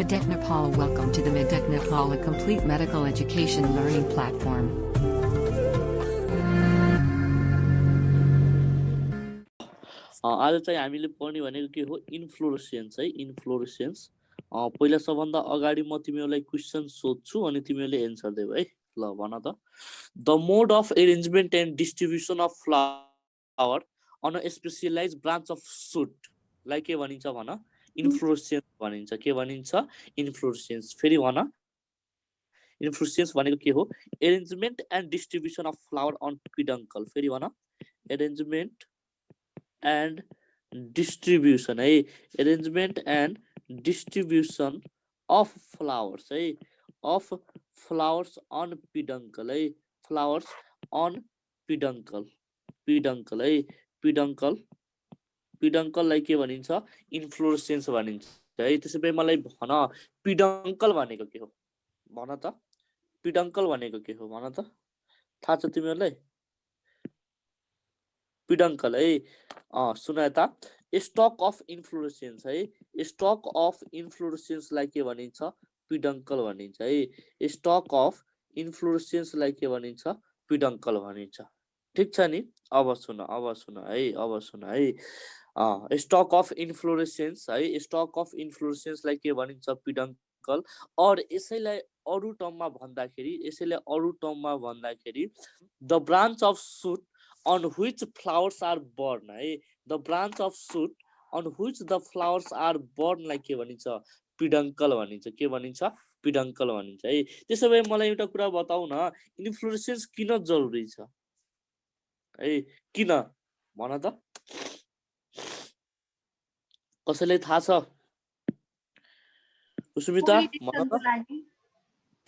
Medec Nepal. Welcome to the Medec Nepal, a complete medical education learning platform. आज चाहिँ हामीले पढ्ने भनेको के हो इन्फ्लोरेसेन्स है इन्फ्लोरेसेन्स पहिला सबभन्दा अगाडि म तिमीहरूलाई क्वेशन सोध्छु अनि तिमीहरूले एन्सर देऊ है ल भन त the mode of arrangement and distribution of flower on a specialized branch of shoot लाई के भनिन्छ भन इन्फ्लोरेसेन्स भनिन्छ के भनिन्छ इन्फ्लोरेसेन्स फेरि भन इन्फ्लोरेसेन्स भनेको के हो arrangement and distribution of flower on peduncle फेरि भन arrangement and distribution arrangement and distribution of flowers on peduncle flowers on peduncle peduncle के भनिन्छ इन्फ्लोरेसेन्स भनिन्छ है त्यसैले मलाई भन peduncle भनेको के हो भन त peduncle भनेको के हो भन त थाहा छ तिमीहरूलाई peduncle सुना त stock of inflorescence stalk of inflorescence लाई के भनिन्छ peduncle भनिन्छ स्टक अफ इन्फ्लोरेसेन्स लाई के भनिन्छ peduncle भनिन्छ ठीक छ नि अब सुन stalk of inflorescence stalk of inflorescence लाई के भनिन्छ peduncle और यसैलाई अरु टर्ममा भन्दाखेरि the branch of shoot on which flowers are born the branch of shoot on which the flowers are born like के भनिन्छ peduncle भनिन्छ के भनिन्छ peduncle भनिन्छ है त्यसैले मलाई एउटा कुरा बताउ न इन्फ्लोरेसेन्स किन जरुरी छ किन भन त कसैले थाहा छ सुस्मिता भन त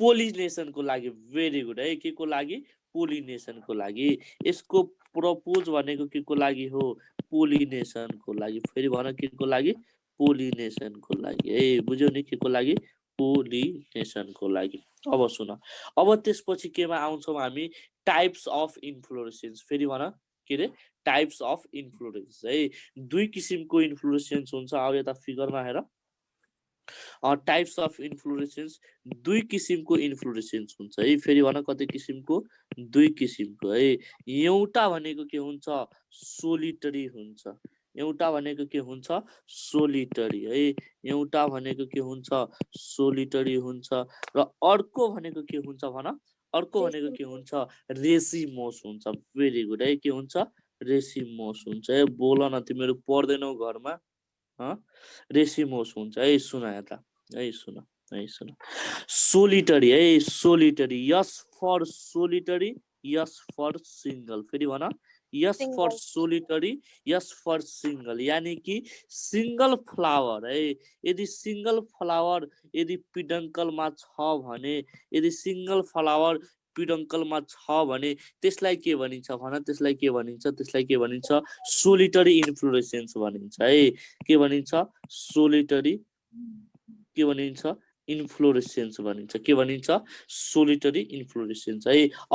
पोलिनेसन को लागि भेरी गुड के को लागि पोलिनेसन को लागि यसको प्रपोज भनेको के को लागि हो पोलिनेसन को लागि फेरि भन के को लागि पोलिनेसन को लागि बुझ्यौ नि के को लागि पोलिनेसन को लागि अब सुन अब त्यसपछि केमा आउँछौं हामी टाइप्स अफ इन्फ्लोरेसेन्स फेरि भन के रे टाइप्स अफ इन्फ्लोरेसेन्स दुई किसिमको इन्फ्लोरेसेन्स हुन्छ अब यता फिगरमा हेर टाइप्स अफ इन्फ्लोरेसेन्स दुई किसिमको इन्फ्लोरेसेन्स हुन्छ फेरि भन कति किसिमको दुई किसिमको एउटा भनेको के हुन्छ सोलिटरी हुन्छ एउटा भनेको के हुन्छ सोलिटरी एउटा भनेको के हुन्छ सोलिटरी हुन्छ र अर्को भनेको के हुन्छ भन अर्को भनेको के हुन्छ रेसिमोस हुन्छ भेरी गुड के हुन्छ रेसिमोस हुन्छ बोल न तिमीहरु पढ्दैनौ घरमा रेसिमोस हुन्छ सुन यता सुन solitary solitary S for solitary S for single फेरि भन S for solitary S for single यानी कि सिंगल फ्लावर यदि सिंगल फ्लावर यदि peduncle मा छ भने यदि सिंगल फ्लावर peduncle मा छ भने त्यसलाई के भनिन्छ भन त्यसलाई के भनिन्छ सोलिटरी इन्फ्लोरेसेन्स भनिन्छ के भनिन्छ सोलिटरी के भनिन्छ इन्फ्लोरेसेन्स भनिन्छ के भनिन्छ सोलिटरी इन्फ्लोरेसेन्स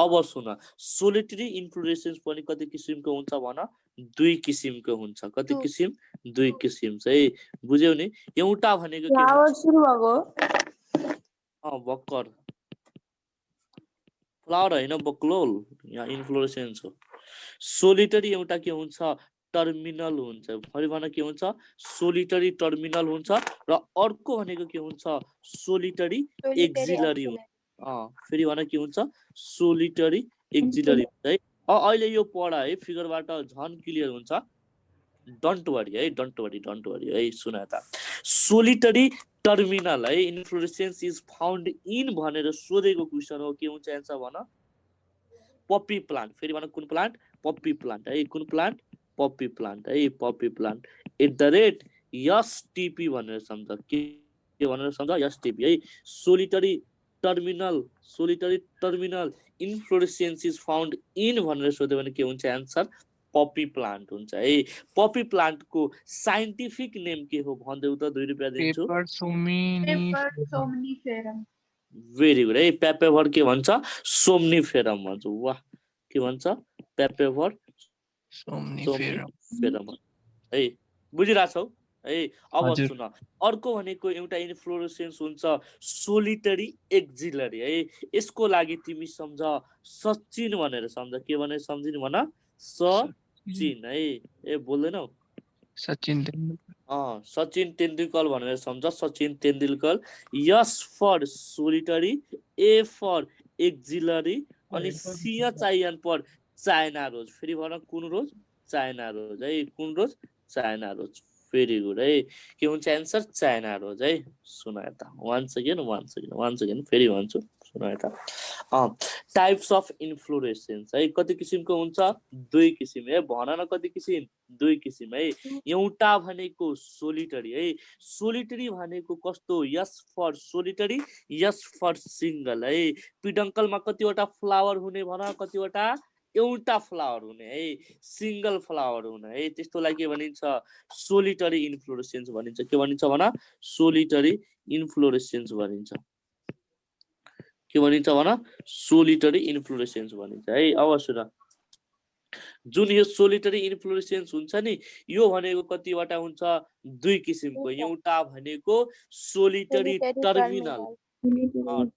अब सुन सोलिटरी इन्फ्लोरेसेन्स पनि कति किसिमको हुन्छ भन दुई किसिमको हुन्छ कति किसिम दुई किसिम बुझ्यौ नि एउटा भनेको के हो सुरु भएको भक्कर फ्लावर हैन बक्लोल यहाँ इन्फ्लोरेसेन्स हो सोलिटरी एउटा के हुन्छ टर्मिनल हुन्छ फेरि भन के हुन्छ सोलिटरी टर्मिनल हुन्छ र अर्को भनेको के हुन्छ सोलिटरी एक्जिलरी हुन्छ फेरि भन के हुन्छ सोलिटरी एक्जिलरी हुन्छ अहिले यो पढ फिगरबाट झन क्लियर हुन्छ डोन्ट वरी सुन त solitary terminal inflorescence is found in भनेर सोधेको क्वेशन हो के हुन्छ आन्सर भन पप्पी प्लान्ट फेरि भन कुन प्लान्ट पप्पी प्लान्ट कुन प्लान्ट पप्पी प्लान्ट @ एसटीपी भनेर सम्झ के भनेर सम्झ STP solitary terminal inflorescence is found in भनेर सोध्यो भने के हुन्छ आन्सर पप्पी प्लान्ट हुन्छ पप्पी प्लान्ट को साइन्टिफिक नेम के हो भन्देउ त 2 रुपैयाँ दिन्छु Papaver somniferum very good Papaver के भन्छ सोम्निफेरम भन्छ वाह के भन्छ पेपेभर सोम्निफेरम बुझिरा छौ है। अब हजुर सुन, अर्को भनेको एउटा इन्फ्लोरेसेन्स हुन्छ सोलिटरी एक्जिलरी है। यसको लागि तिमी सम्झ सचिन भनेर सम्झ। के भनेर सम्झिनु भन? सचिन है। ए बोल्दैनौ? सचिन तेन्दुलकर सचिन तेन्दुलकर भनेर सम्झ। Sachin Tendulkar. S for solitary, A for axillary, अनि सी चाहिए फर चाइना रोज। फेरि भन कुन रोज? चाइना रोज है। कुन rose? China rose. Very good है। के हुन्छ एन्सर? चाइना रोज है। सुन यता, वान्स अगेन फेरि भन्छु, सुन यता। टाइप्स अफ इन्फ्लोरेसेन्स है कति किसिमको हुन्छ? दुई किसिम है। भन न कति किसिम? दुई किसिम है। एउटा भनेको सोलिटरी है। सोलिटरी भनेको कस्तो? S for solitary, S for single है। पिडङ्कलमा कतिवटा फ्लावर हुने भन? कतिवटा? एउटा फ्लावर हुने है। सिंगल फ्लावर हुने है। त्यस्तोलाई के भनिन्छ? सोलिटरी इन्फ्लोरेसेन्स भनिन्छ। के भनिन्छ भन? सोलिटरी इन्फ्लोरेसेन्स भनिन्छ। के भनिन्छ भन? सोलिटरी इन्फ्लोरेसेन्स भनिन्छ है। अब सुन, जुन यो सोलिटरी इन्फ्लोरेसेन्स हुन्छ नि, यो भनेको कतिवटा हुन्छ? दुई किसिमको। एउटा भनेको सोलिटरी टर्मिनल,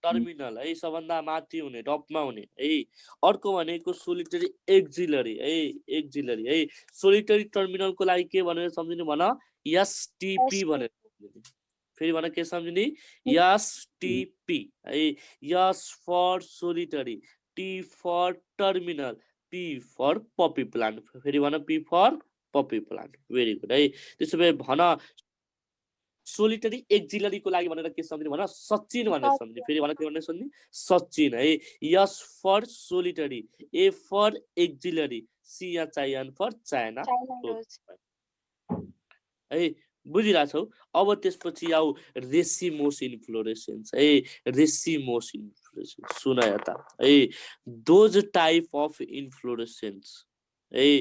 टर्मिनल है, सबभन्दा माथि हुने, टपमा हुने है। अर्को भनेको सोलिटरी एक्जिलरी है। एक्जिलरी है। सोलिटरी टर्मिनलको लागि के भनेर सम्झिनु भन? एसटिपी भनेर सम्झिनु। फेरि भन के सम्झिने? एसटिपी है। S for solitary, T for terminal, P for poppy plant. फेरि भन P for poppy plant. Very good है। त्यसो भए भन सोलिटरी एक्जिलरीको लागि भनेर के सम्झिने भन? सचिन भनेर सम्झिने। फेरि भन के भनेर सम्झिने? सचिन है। S for solitary, A for axillary, C या चाइना फर चाइना है। बुझिरहेछौ? अब त्यसपछि आऊ रेसिमोस इन्फ्लोरेसेन्स है। रेसिमोस इन्फ्लोरेसेन्स सुन यता है। दोज टाइप अफ इन्फ्लोरेसेन्स है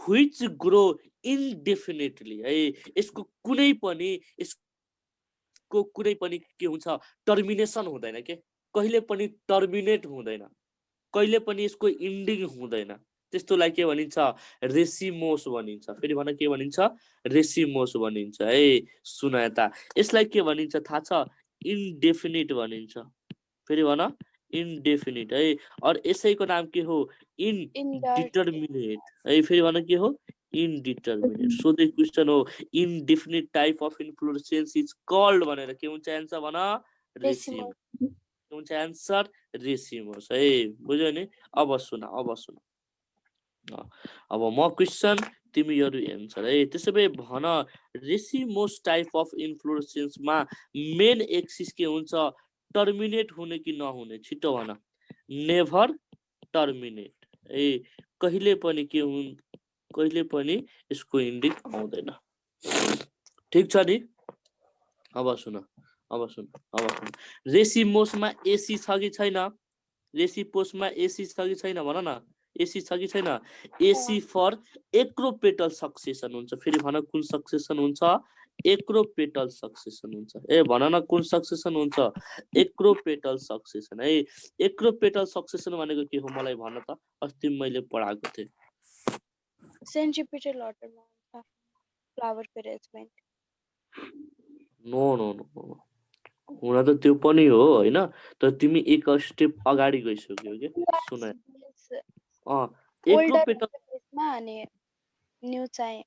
व्हिच ग्रो इन्डेफिनेटली है। यसको कुनै पनि के हुन्छ? टर्मिनेसन हुँदैन के, कहिले पनि टर्मिनेट हुँदैन, कहिले पनि यसको इन्डिङ हुँदैन। त्यस्तोलाई के भनिन्छ? रेसिमोस भनिन्छ। फेरि भन के भनिन्छ? रेसिमोस भनिन्छ है। सुन यता, यसलाई के भनिन्छ थाहा छ? इन्डेफिनिट भनिन्छ। फेरि भन इन्डेफिनिट है। और यसैको नाम के हो? इनडिटर्मिनेट है। फेरि भन के हो? इनडिटर्मिनेट। सो द क्वेसन हो indefinite type of inflorescence is called भनेर। के हुन्छ एन्सर भन? रेसिमोस। के हुन्छ एन्सर? रेसिमोस है। बुझ्यौ नि? अब सुन, अब म क्वेसन, तिमीहरू एन्सर है। त्यसो भए भन रेसिमोस टाइप अफ इन्फ्लोरेसेन्समा मेन एक्सिस के हुन्छ? टर्मिनेट हुने कि नहुने? छिटो भन। नेभर टर्मिनेट है। कहिले पनि के हुन्? कहिले पनि यसको इन्डिङ आउँदैन। ठिक छ नि? अब सुन, रेसिमोसमा एसी छ कि छैन? रेसिमोसमा एसी छ कि छैन भन न? एसी छ कि छैन? एसी फर एक्रोपेटल सक्सेसन हुन्छ। फेरि भन कुन सक्सेसन हुन्छ? एक्रोपेटल सक्सेसन हुन्छ। ए भन न कुन सक्सेसन हुन्छ? एक्रोपेटल सक्सेसन है। एक्रोपेटल सक्सेसन भनेको के हो मलाई भन त? अस्ति मैले पढाएको थिएँ। सेन्ट्रिपिटल अर्डरमा हुन्छ फ्लावरको अरेन्जमेन्ट। नो नो नो, हुन त त्यो पनि हो हैन, तर तिमी एक स्टेप अगाडि गइसक्यौ के। सुन एक्रोपेटल अनि न्यू चाहिँ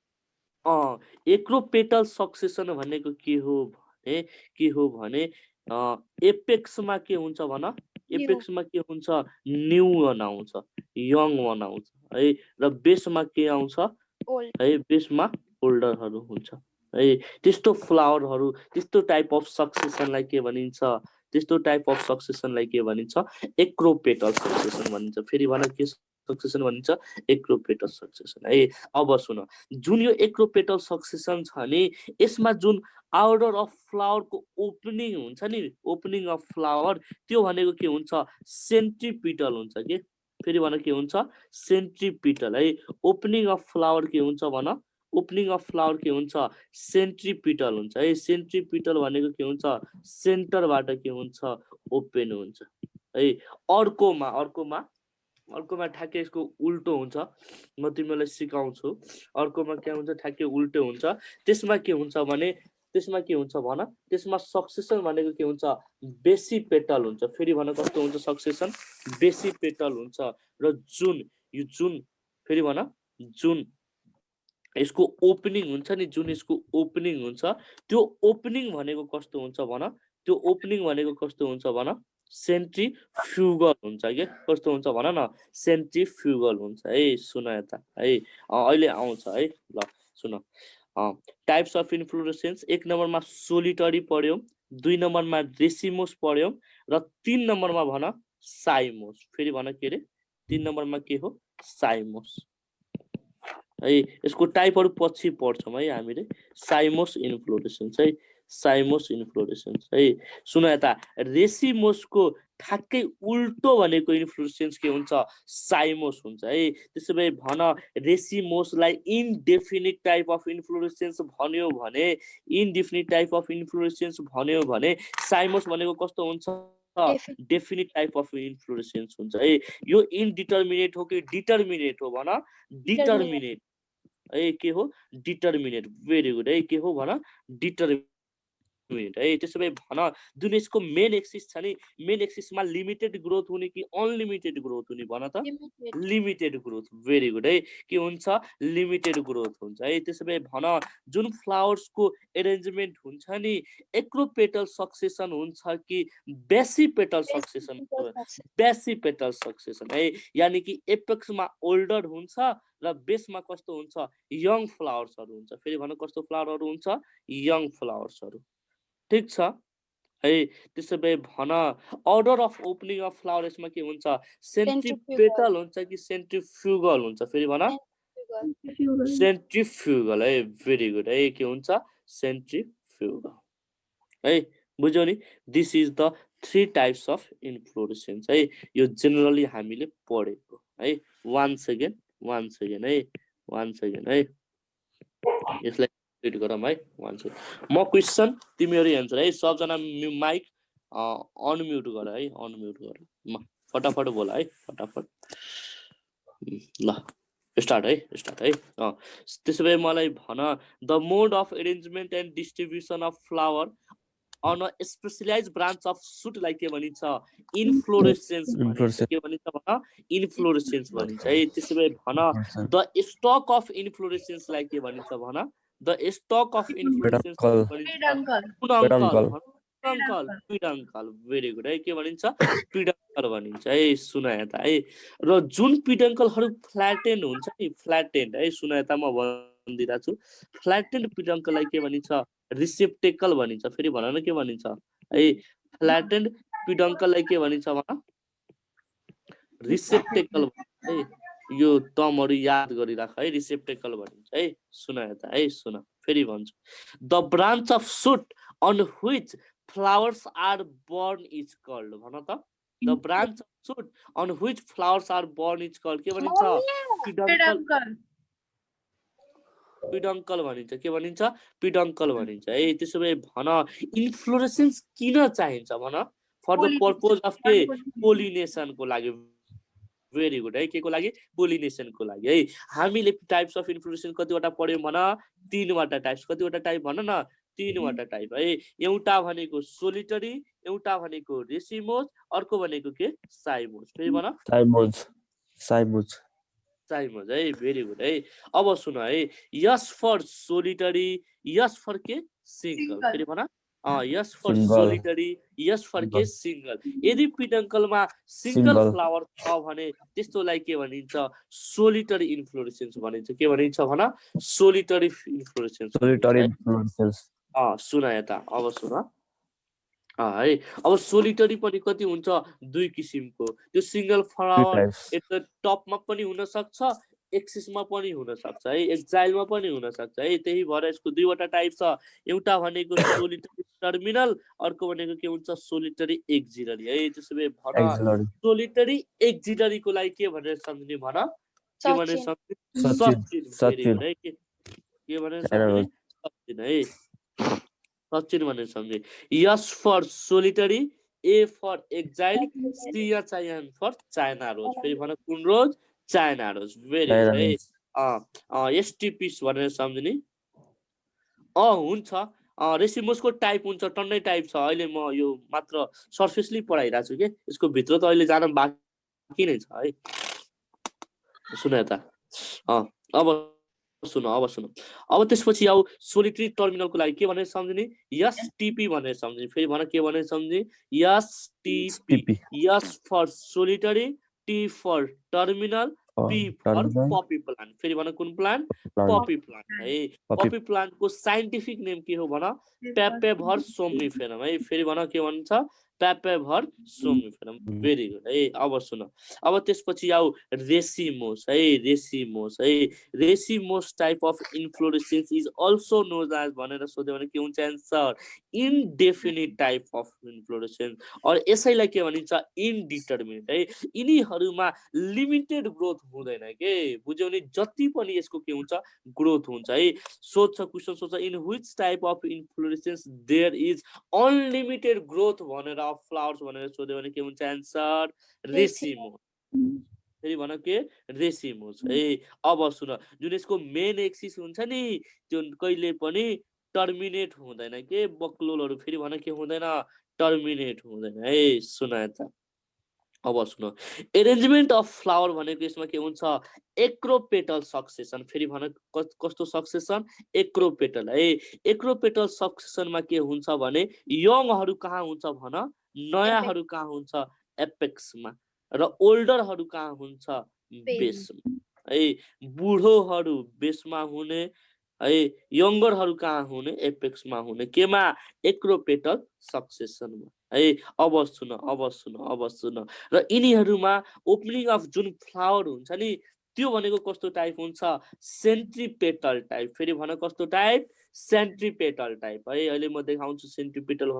एक्रोपेटल सक्सेसन भनेको के हो भने एपेक्समा के हुन्छ भन? एपेक्समा के हुन्छ? न्यू वान आउँछ, यङ वान आउँछ है। र बेसमा के आउँछ है? बेसमा ओल्डरहरू हुन्छ है। त्यस्तो फ्लावरहरू, त्यस्तो टाइप अफ सक्सेसनलाई के भनिन्छ? त्यस्तो टाइप अफ सक्सेसनलाई के भनिन्छ? एक्रोपेटल सक्सेसन भनिन्छ। फेरि भन के सक्सेसन भनिन्छ? एक्रोपेटल सक्सेसन है। अब सुन, जुन यो एक्रोपेटल सक्सेसन छ नि, यसमा जुन अर्डर अफ फ्लावरको ओपनिङ हुन्छ नि, ओपनिङ अफ फ्लावर, त्यो भनेको के हुन्छ? सेन्ट्रिपिटल हुन्छ के। फेरि भन के हुन्छ? सेन्ट्रिपिटल है। ओपनिङ अफ फ्लावर के हुन्छ भन? ओपनिङ अफ फ्लावर के हुन्छ? सेन्ट्रिपिटल हुन्छ है। सेन्ट्रिपिटल भनेको के हुन्छ? सेन्टरबाट के हुन्छ? ओपन हुन्छ है। अर्कोमा अर्कोमा ठ्याक्कै यसको उल्टो हुन्छ म तिमीलाई सिकाउँछु अर्कोमा के हुन्छ ठ्याक्कै उल्टो हुन्छ त्यसमा के हुन्छ भने त्यसमा के हुन्छ भन त्यसमा सक्सेसन भनेको के हुन्छ बेसी पेटल हुन्छ फेरि भन कस्तो हुन्छ सक्सेसन बेसी पेटल हुन्छ र जुन यो जुन फेरि भन जुन यसको ओपनिङ हुन्छ नि जुन यसको ओपनिङ हुन्छ त्यो ओपनिङ भनेको कस्तो हुन्छ भन त्यो ओपनिङ भनेको कस्तो हुन्छ भन सेन्ट्रिफ्युगल हुन्छ के कस्तो हुन्छ भन न सेन्ट्रिफ्युगल हुन्छ है सुन यता है अहिले आउँछ है ल सुन टाइप्स अफ इन्फ्लोरेसेन्स 1 नम्बरमा सोलिटरी पढ्यौ 2 नम्बरमा रेसिमोस पढ्यौ र 3 नम्बरमा भन साइमोस फेरि भन के रे 3 नम्बरमा के हो साइमोस है यसको टाइपहरु पछि पढ्छौं है हामीले साइमोस इन्फ्लोरेसेन्स है साइमोस इन्फ्लोरेसेन्स है सुन यता रेसिमोसको ठ्याक्कै उल्टो भनेको इन्फ्लोरेसेन्स के हुन्छ साइमोस हुन्छ है त्यसैले भन रेसिमोसलाई इनडेफिनिट टाइप अफ इन्फ्लोरेसेन्स भन्यो भने इनडेफिनिट टाइप अफ इन्फ्लोरेसेन्स भन्यो भने साइमोस भनेको कस्तो हुन्छ डेफिनिट टाइप अफ इन्फ्लोरेसेन्स हुन्छ है यो इनडिटर्मिनेट हो कि डिटर्मिनेट हो भन डिटर्मिनेट है के हो डिटर्मिनेट भेरी गुड है के हो भन डिटर्मिनेट है त्यसैले भन जुन यसको मेन एक्सिस छ नि मेन एक्सिसमा लिमिटेड ग्रोथ हुने कि अनलिमिटेड ग्रोथ हुने भन त लिमिटेड ग्रोथ भेरी गुड है के हुन्छ लिमिटेड ग्रोथ हुन्छ है त्यसैले भन जुन फ्लावर्सको एरेन्जमेन्ट हुन्छ नि एक्रोपेटल सक्सेसन हुन्छ कि बेसी पेटल सक्सेसन है यानी कि एपेक्समा ओल्डर हुन्छ र बेसमा कस्तो हुन्छ यङ फ्लावर्सहरु हुन्छ फेरि भन कस्तो फ्लावरहरु हुन्छ यङ फ्लावर्सहरु ठीक छ है त्यसैले भन order of opening of flower यसमा के हुन्छ सेन्ट्रिपेटल हुन्छ कि सेन्ट्रिफ्युगल हुन्छ फेरि भन सेन्ट्रिफ्युगल है भेरी गुड है के हुन्छ सेन्ट्रिफ्युगल है बुझ्यौ नि this is the 3 types of inflorescence है यो जेनरली हामीले पढेको है 1 सेकेन्ड है 1 सेकेन्ड है यसलाई रिड गरौँ है 1 सेकेन्ड म क्वेशन तिमीहरु एन्सर है सबजना माइक अनम्युट गर है अनम्युट गर म फटाफट बोल है फटाफट ल स्टार्ट है त्यसैले मलाई भन the mode of arrangement and distribution of flower on a specialized branch of shoot like के भनिन्छ इन्फ्लोरेसेन्स के भनिन्छ भन इन्फ्लोरेसेन्स भनिन्छ है त्यसैले भन द स्टक अफ इन्फ्लोरेसेन्स लाई के भनिन्छ भन the stalk of inflorescence peduncle very good है के भनिन्छ पिडङ्कल भनिन्छ है सुन यता है र जुन पिडङ्कलहरु फ्ल्याटेन्ड हुन्छ नि फ्ल्याटेन्ड है सुन यता म भन्दिरा छु फ्ल्याटेन्ड पिडङ्कललाई के भनिन्छ रिसेप्टेकल भनिन्छ फेरि भन न के भनिन्छ है फ्ल्याटेन्ड पिडङ्कललाई के भनिन्छ भन रिसेप्टेकल है यो टर्महरु याद गरिराख है रिसेप्टेकल भनिन्छ है सुन यता है सुन फेरि भन्छु the branch of shoot on which flowers are born is called भन त the branch of shoot on which flowers are born is called के भनिन्छ पिडङ्कल भनिन्छ के भनिन्छ पिडङ्कल भनिन्छ है त्यसैले भन इन्फ्लोरेसेन्स किन चाहिन्छ भन फर द पर्पज अफ के पोलिनेसनको लागि भेरी गुड है के को लागि पोलिनेसनको लागि है हामीले टाइप्स अफ इन्फ्लोरेसेन्स कतिवटा पढ्यौं भन 3 वटा टाइप्स कतिवटा टाइप भन न 3 वटा टाइप है एउटा भनेको सोलिटरी एउटा भनेको रेसिमोस अर्को भनेको के साइमोस फेरि भन साइमोस है भेरी गुड है अब सुन है S for solitary S for के सिंगल फेरि भन S for solitary S for के सिंगल यदि पिडङ्कलमा सिंगल फ्लावर छ भने त्यस्तोलाई के भनिन्छ सोलिटरी इन्फ्लोरेसेन्स भनिन्छ के भनिन्छ भन सोलिटरी इन्फ्लोरेसेन्स सुन यता अब सुन है अब सोलिटरी पनि कति हुन्छ 2 किसिमको त्यो सिंगल फ्लावर यता टपमा पनि हुन सक्छ एक्सिसमा पनि हुन सक्छ है एक्जाइलमा पनि हुन सक्छ है त्यही भएर यसको 2 वटा टाइप छ एउटा भनेको सोलिटरी टर्मिनल अर्को भनेको के हुन्छ सोलिटरी एक्जिलरी है त्यसैले भन सोलिटरी एक्जिलरी को लागि के भनेर सम्झिने भन के भनेर सम्झिने सचिन है के भनेर सम्झिने सचिन है सचिन भनेर सम्झे S for solitary A for axile, C या चाइना फर चाइना रोज। फेरि भन कुन rose? China rose. Very good है। एसटिपी भनेर सम्झिने। हुन्छ। रेसिमोसको टाइप हुन्छ, टन्नै टाइप छ। अहिले म यो मात्र सर्फेसली पढाइरहेको छु कि यसको भित्र त अहिले जान बाँकी नै छ है। सुन यता। अब सुन अब त्यसपछि आऊ सोलिटरी टर्मिनलको लागि के भनेर सम्झिने? एसटिपी भनेर सम्झिने। फेरि भन के भनेर सम्झिने? STP. S for solitary, T for terminal, P for poppy plant. फेरि भन कुन प्लान्ट? पपी प्लान्ट है। पपी प्लान्टको साइन्टिफिक नेम के हो भन? पेपेभर सोम्निफेरम है। फेरि भन के भन्छ? पेपेभर सोम्निफेरम। भेरी गुड है। अब सुन, अब त्यसपछि आऊ रेसिमोस है। रेसिमोस है। Racemose type of inflorescence is also known as भनेर सोध्यो भने के हुन्छ answer? Indefinite type of inflorescence. और यसैलाई के भनिन्छ? इनडिटर्मिनेट है। यिनीहरूमा लिमिटेड ग्रोथ हुँदैन के, बुझ्यौ नि? जति पनि यसको के हुन्छ? ग्रोथ हुन्छ है। सोध्छ क्वेसन, सोध्छ in which type of inflorescence there is unlimited growth भनेर अफ फ्लावर्स भनेर सोध्यो भने के हुन्छ एन्सर? रेसिमोस। फेरि भन के? रेसिमोस है। अब सुन, जुन यसको मेन एक्सिस हुन्छ नि त्यो कहिले पनि टर्मिनेट हुँदैन के, बक्लोलहरू। फेरि भन के हुँदैन? टर्मिनेट हुँदैन है। सुन यता। अब सुन, एरेन्जमेन्ट अफ फ्लावर भनेको यसमा के हुन्छ? Acropetal succession. फेरि भन कस्तो सक्सेसन? एक्रोपेटल है। एक्रोपेटल सक्सेसनमा के हुन्छ भने यङहरू कहाँ हुन्छ भन? नयाँहरू कहाँ हुन्छ? एपेक्समा। र ओल्डरहरू कहाँ हुन्छ? बेसमा है। बुढोहरू बेसमा हुने है, यङ्गरहरू कहाँ हुने? एपेक्समा हुने। केमा? एक्रोपेटल सक्सेसनमा है। अब सुन र यिनीहरूमा ओपनिङ अफ जुन फ्लावर हुन्छ नि त्यो भनेको कस्तो टाइप हुन्छ? Centripetal type. फेरि भन कस्तो टाइप? सेन्ट्रिपेटल टाइप है। अहिले म देखाउँछु सेन्ट्रिपेटल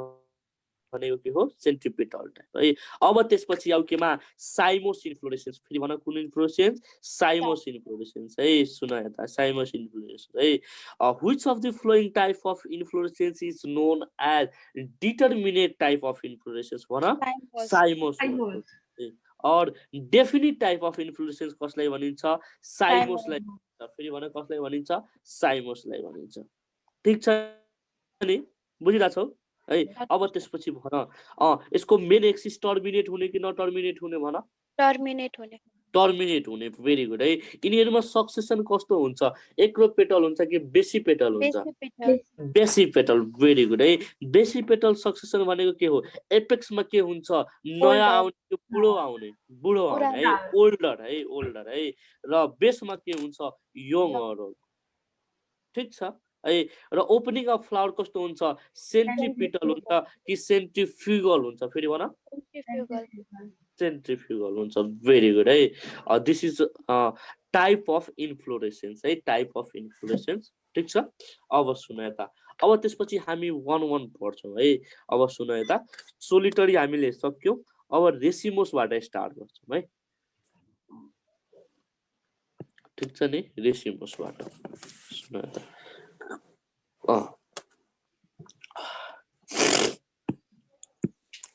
भनेको के हो? सेन्ट्रिपेटल टाइप है। अब त्यसपछि आऊ केमा? साइमोस इन्फ्लोरेसेन्स। फेरि भन कुन इन्फ्लोरेसेन्स? साइमोस इन्फ्लोरेसेन्स है। सुन यता, साइमोस इन्फ्लोरेसेन्स है। Which of the following type of inflorescence is known as determinate type of inflorescence भन? साइमोस। और डेफिनिट टाइप अफ इन्फ्लोरेसेन्स कसलाई भनिन्छ? साइमोसलाई। फेरि भन कसलाई भनिन्छ? साइमोसलाई भनिन्छ। ठीक छ नि? बुझिरहेछौ है। अब त्यसपछि भन यसको मेन एक्सिस टर्मिनेट हुने कि नटर्मिनेट हुने भन? टर्मिनेट हुने। टर्मिनेट हुने। भेरी गुड है। यिनीहरूमा सक्सेसन कस्तो हुन्छ? एक्रोपेटल हुन्छ कि बेसिपेटल हुन्छ? बेसिपेटल। भेरी गुड है। बेसिपेटल सक्सेसन भनेको के हो? एपेक्समा के हुन्छ? नयाँ आउने, बुढो आउने है। ओल्डर है। र बेसमा के हुन्छ? यङहरू। ठीक छ है। र ओपनिङ अफ फ्लावर कस्तो हुन्छ? सेन्ट्रिपिटल हुन्छ कि सेन्ट्रिफ्युगल हुन्छ? फेरि भन? सेन्ट्रिफ्युगल हुन्छ। भेरी गुड है। This is type of inflorescence है। Type of inflorescence. ठीक छ। अब सुन यता। अब त्यसपछि हामी 1-1 पढ्छौँ है। अब सुन यता, सोलिटरी हामीले सक्यौँ। अब रेसिमोसबाट स्टार्ट गर्छौँ है। ठीक छ नि? रेसिमोसबाट सुन यता।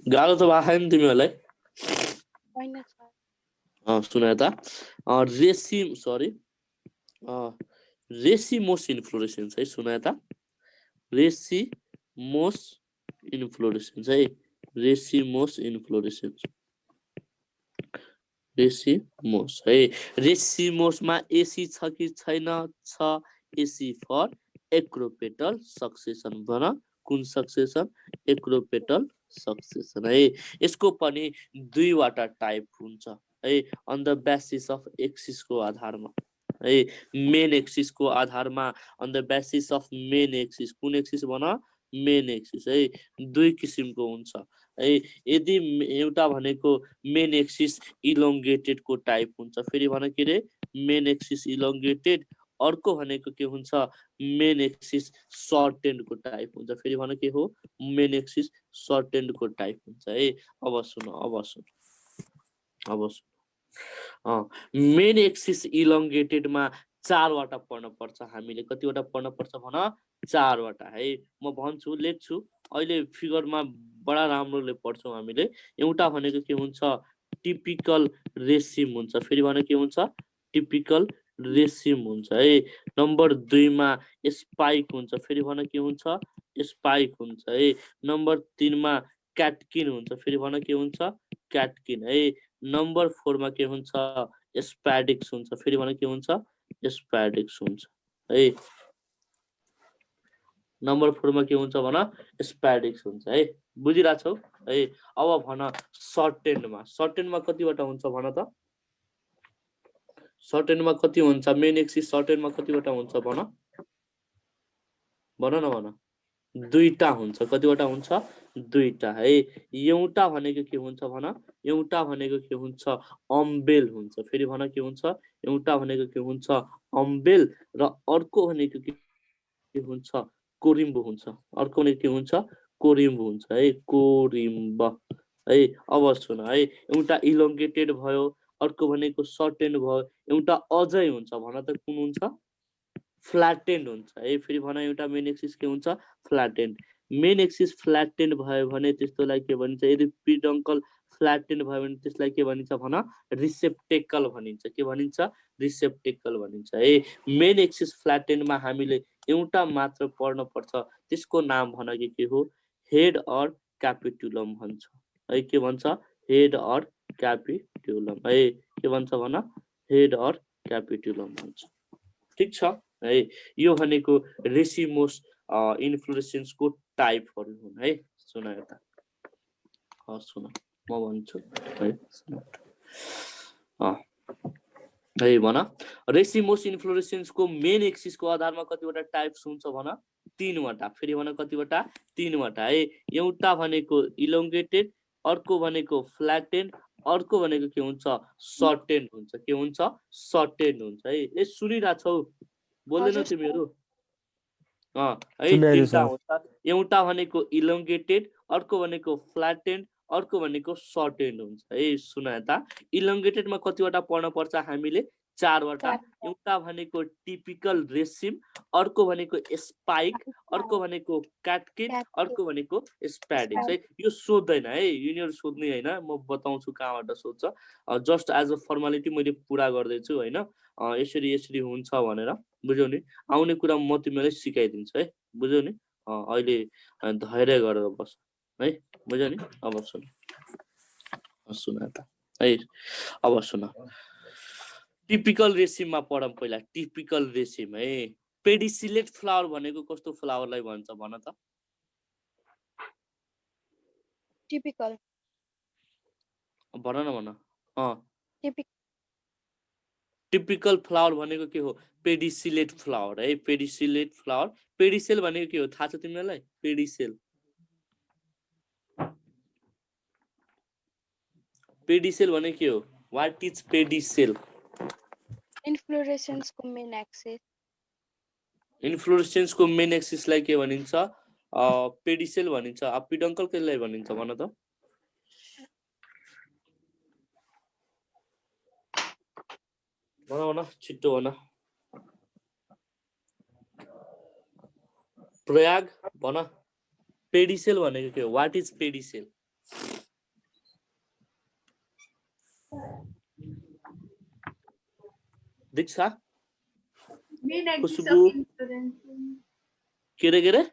गाह्रो त भएको नि तिमीहरूलाई? सुन यता। रेसिमोस इन्फ्लोरेसेन्स है। सुन यता, रेसिमोस इन्फ्लोरेसेन्स है। रेसिमोस इन्फ्लोरेसेन्स। रेसिमोस है। रेसिमोसमा एसी छ कि छैन? छ। एसी फर एक्रोपेटल सक्सेसन भन कुन सक्सेसन? एक्रोपेटल सक्सेसन है। यसको पनि दुईवटा टाइप हुन्छ है। अन द बेसिस अफ एक्सिसको आधारमा है। मेन एक्सिसको आधारमा, on the basis of main axis. कुन एक्सिस भन? मेन एक्सिस है। दुई किसिमको हुन्छ है। यदि एउटा भनेको मेन एक्सिस इलोङ्गेटेडको टाइप हुन्छ। फेरि भन के रे? Main axis elongated. अर्को भनेको के हुन्छ? मेन एक्सिस सर्टेन्डको टाइप हुन्छ। फेरि भन के हो? मेन एक्सिस सर्टेन्डको टाइप हुन्छ है। अब सुन मेन एक्सिस इलोङ्गेटेडमा 4वटा पढ्न पर्छ हामीले। कतिवटा पढ्न पर्छ भन? 4वटा है। म भन्छु, लेख्छु। अहिले फिगरमा बडा राम्रोले पढ्छौँ हामीले। एउटा भनेको के हुन्छ टिपिकल रेसिम हुन्छ, फेरि भने के हुन्छ टिपिकल रेसिम हुन्छ है। नम्बर 2 मा स्पाइक हुन्छ, फेरि भने के हुन्छ स्पाइक हुन्छ है। नम्बर 3 मा क्याटकिन हुन्छ, फेरि भने के हुन्छ क्याटकिन है। नम्बर 4 मा के हुन्छ स्प्याडिक्स हुन्छ, फेरि भने के हुन्छ स्प्याडिक्स हुन्छ है। नम्बर 4 मा के हुन्छ भन स्प्याडिक्स हुन्छ है। बुझिरहेछौ है। अब भन सर्ट एन्डमा, सर्ट एन्डमा कतिवटा हुन्छ भन त, सर्ट एन्डमा कति हुन्छ मेन एक्सिस सर्ट एन्डमा कतिवटा हुन्छ भन भन न भन। दुईटा हुन्छ, कतिवटा हुन्छ दुईटा है। एउटा भनेको के हुन्छ भन, एउटा भनेको के हुन्छ अम्बेल हुन्छ, फेरि भन के हुन्छ एउटा भनेको के हुन्छ अम्बेल र अर्को भनेको के हुन्छ कोरिम्बो हुन्छ, अर्को भनेको के हुन्छ कोरिम्बो हुन्छ है, कोरिम्ब है। अब सुन है, एउटा इलोङ्गेटेड भयो, अर्को भनेको सर्टेन्ड भयो, एउटा अझै हुन्छ भन त कुन हुन्छ फ्ल्याटेन्ड हुन्छ है। फेरि भन एउटा मेन एक्सिस के हुन्छ फ्ल्याटेन्ड। मेन एक्सिस फ्ल्याटेन्ड भयो भने त्यसलाई के भनिन्छ, यदि पिडङ्कल फ्ल्याटेन्ड भयो भने त्यसलाई के भनिन्छ भन रिसेप्टेकल भनिन्छ। के भनिन्छ रिसेप्टेकल भनिन्छ है। मेन एक्सिस फ्ल्याटेन्डमा हामीले एउटा मात्र पढ्न पर्छ, त्यसको नाम भन के हो हेड अर क्यापिटुलम भन्छ है। के भन्छ हेड अर क्यापिटुलम है। के भन्छ भन हेड अर क्यापिटुलम भन्छ। ठीक छ है। यो भनेको रेसिमोस इन्फ्लोरेसेन्सको टाइपहरु हुन् है। सुन यता सुन म भन्छु है, है भन रेसिमोस इन्फ्लोरेसेन्सको मेन एक्सिसको आधारमा कतिवटा टाइप्स हुन्छ भन 3 वटा, फेरि भन कतिवटा 3 वटा है। एउटा भनेको इलोङ्गेटेड, अर्को भनेको फ्ल्याटेन्ड, अर्को भनेको के हुन्छ सर्टेन्ड हुन्छ। के हुन्छ सर्टेन्ड हुन्छ है। ए सुनिराछौ बोल्दैनौ तिमीहरु है। तीनटा हुन्छ, एउटा भनेको इलोङ्गेटेड, अर्को भनेको फ्ल्याटेन्ड, अर्को भनेको सर्टेन्ड हुन्छ है। सुन यता इलोङ्गेटेडमा कतिवटा पढ्न पर्छ हामीले 4 वटा। एउटा भनेको टिपिकल रेसिम, अर्को भनेको स्पाइक, अर्को भनेको क्याटकिन, अर्को भनेको स्प्याडिक्स है। यो सोध्दैन है, यिनीहरु सोध्ने हैन, म बताउँछु कहाँबाट सोध्छ। जस्ट एज अ फर्मालिटी मैले पुरा गर्दैछु हैन, यसरी यसरी हुन्छ भनेर बुझ्यौ नि। आउने कुरा म तिमीलाई सिकाइदिन्छु है, बुझ्यौ नि। अहिले धैर्य गरेर बस है, बुझ्यौ नि। अब सुन सुन त है, अब सुन टिपिकल रेसिममा पढौँ पहिला। टिपिकल रेसिम है। पेडिसिलेट फ्लावर भनेको कस्तो फ्लावरलाई भन्छ भन त। टिपिकल भन न भन। टिपिकल फ्लावर भनेको के हो पेडिसिलेट फ्लावर है। Pedicellate flower. पेडिसेल भनेको के हो थाहा छ तिमीलाई? पेडिसेल, पेडिसेल भनेको के हो? What is pedicel? इन्फ्लोरेसेन्सको मेन एक्सिस। इन्फ्लोरेसेन्सको मेन एक्सिसलाई के भनिन्छ पेडिसेल भनिन्छ। अब पिडङ्कल केलाई भनिन्छ भन त। भन भन छिट्टो भन। प्रयाग भन पेडिसेल भनेको के हो? What is pedicel? Diksha main axis Khushboo of inflorescence, के रे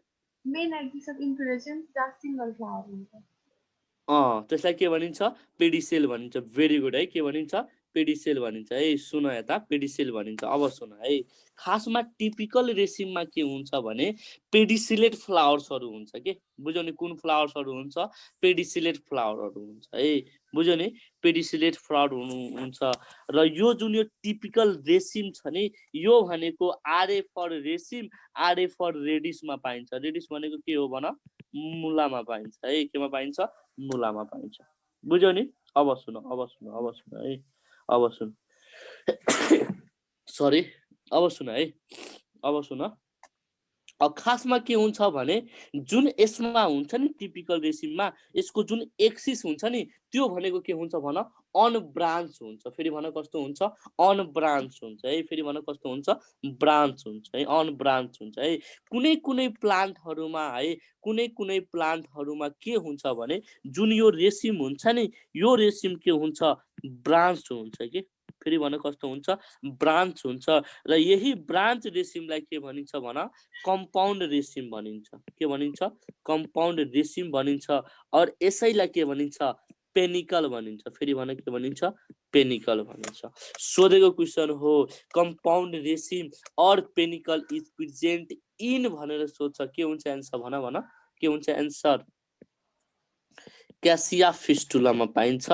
मेन एक्सिस अफ इन्फ्लोरेन्स जहाँ सिंगल फ्लावर हुन्छ त्यसलाई के भनिन्छ पेडिसेल भनिन्छ। भेरी गुड है। के भनिन्छ पेडिसेल भनिन्छ है। सुन यता पेडिसेल भनिन्छ। अब सुन है, खासमा टिपिकल रेसिममा के हुन्छ भने पेडिसिलेट फ्लावर्सहरु हुन्छ के। बुझ्यौ नि कुन फ्लावर्सहरु हुन्छ पेडिसिलेट फ्लावरहरु हुन्छ है। बुझ्यौ नि पेडिसिलेट फ्लावर हुन्छ। र यो जुन यो टिपिकल रेसिम छ नि, यो भनेको RA for raceme, RA for रेडिसमा पाइन्छ। रेडिस भनेको के हो भन मुलामा पाइन्छ है। केमा पाइन्छ मुलामा पाइन्छ। बुझ्यौ नि। अब सुन है, अब सुन सरी अब सुन है, अब सुन खासमा के हुन्छ भने जुन यसमा हुन्छ नि टिपिकल रेसिममा यसको जुन एक्सिस हुन्छ नि त्यो भनेको के हुन्छ भन अनब्रान्च हुन्छ। फेरि भन कस्तो हुन्छ अनब्रान्च हुन्छ है। फेरि भन कस्तो हुन्छ ब्रान्च हुन्छ है, अनब्रान्च हुन्छ है। कुनै कुनै प्लान्टहरुमा है कुनै कुनै प्लान्टहरुमा के हुन्छ भने जुन यो रेसिम हुन्छ नि यो रेसिम के हुन्छ ब्रान्च हुन्छ के। फेरि भन कस्तो हुन्छ ब्रान्च हुन्छ र यही ब्रान्च रेसिमलाई के भनिन्छ भन कम्पाउन्ड रेसिम भनिन्छ। के भनिन्छ कम्पाउन्ड रेसिम भनिन्छ। और यसैलाई के भनिन्छ पेनिकल भनिन्छ। फेरि भन के भनिन्छ पेनिकल भनिन्छ। सोधेको क्वेशन हो कम्पाउन्ड रेसिम और पेनिकल इज प्रेजेन्ट इन भनेर सोध्छ के हुन्छ एन्सर भन भन के हुन्छ एन्सर क्यासिया फिस्टुलामा पाइन्छ।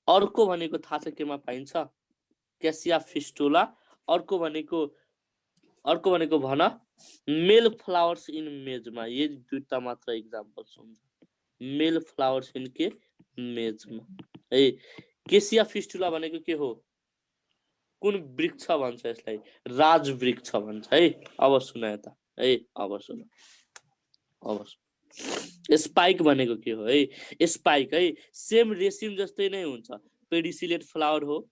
अर्को भनेको थाहा छ केमा पाइन्छ क्यासिया फिस्टुला। अर्को भनेको भन मेल फ्लावर्स इन मेजमा। ये दुईटा मात्र एक्जाम्पल्स हुन्छ मेल फ्लावर्स इन के मेजमा है। क्यासिया फिस्टुला भनेको के हो कुन वृक्ष भन्छ यसलाई राज वृक्ष भन्छ है। अब सुन यता है अब सुन स्पाइक भनेको के हो है स्पाइक है सेम रेसिम जस्तै नै हुन्छ पेडिसिलेट फ्लावर हो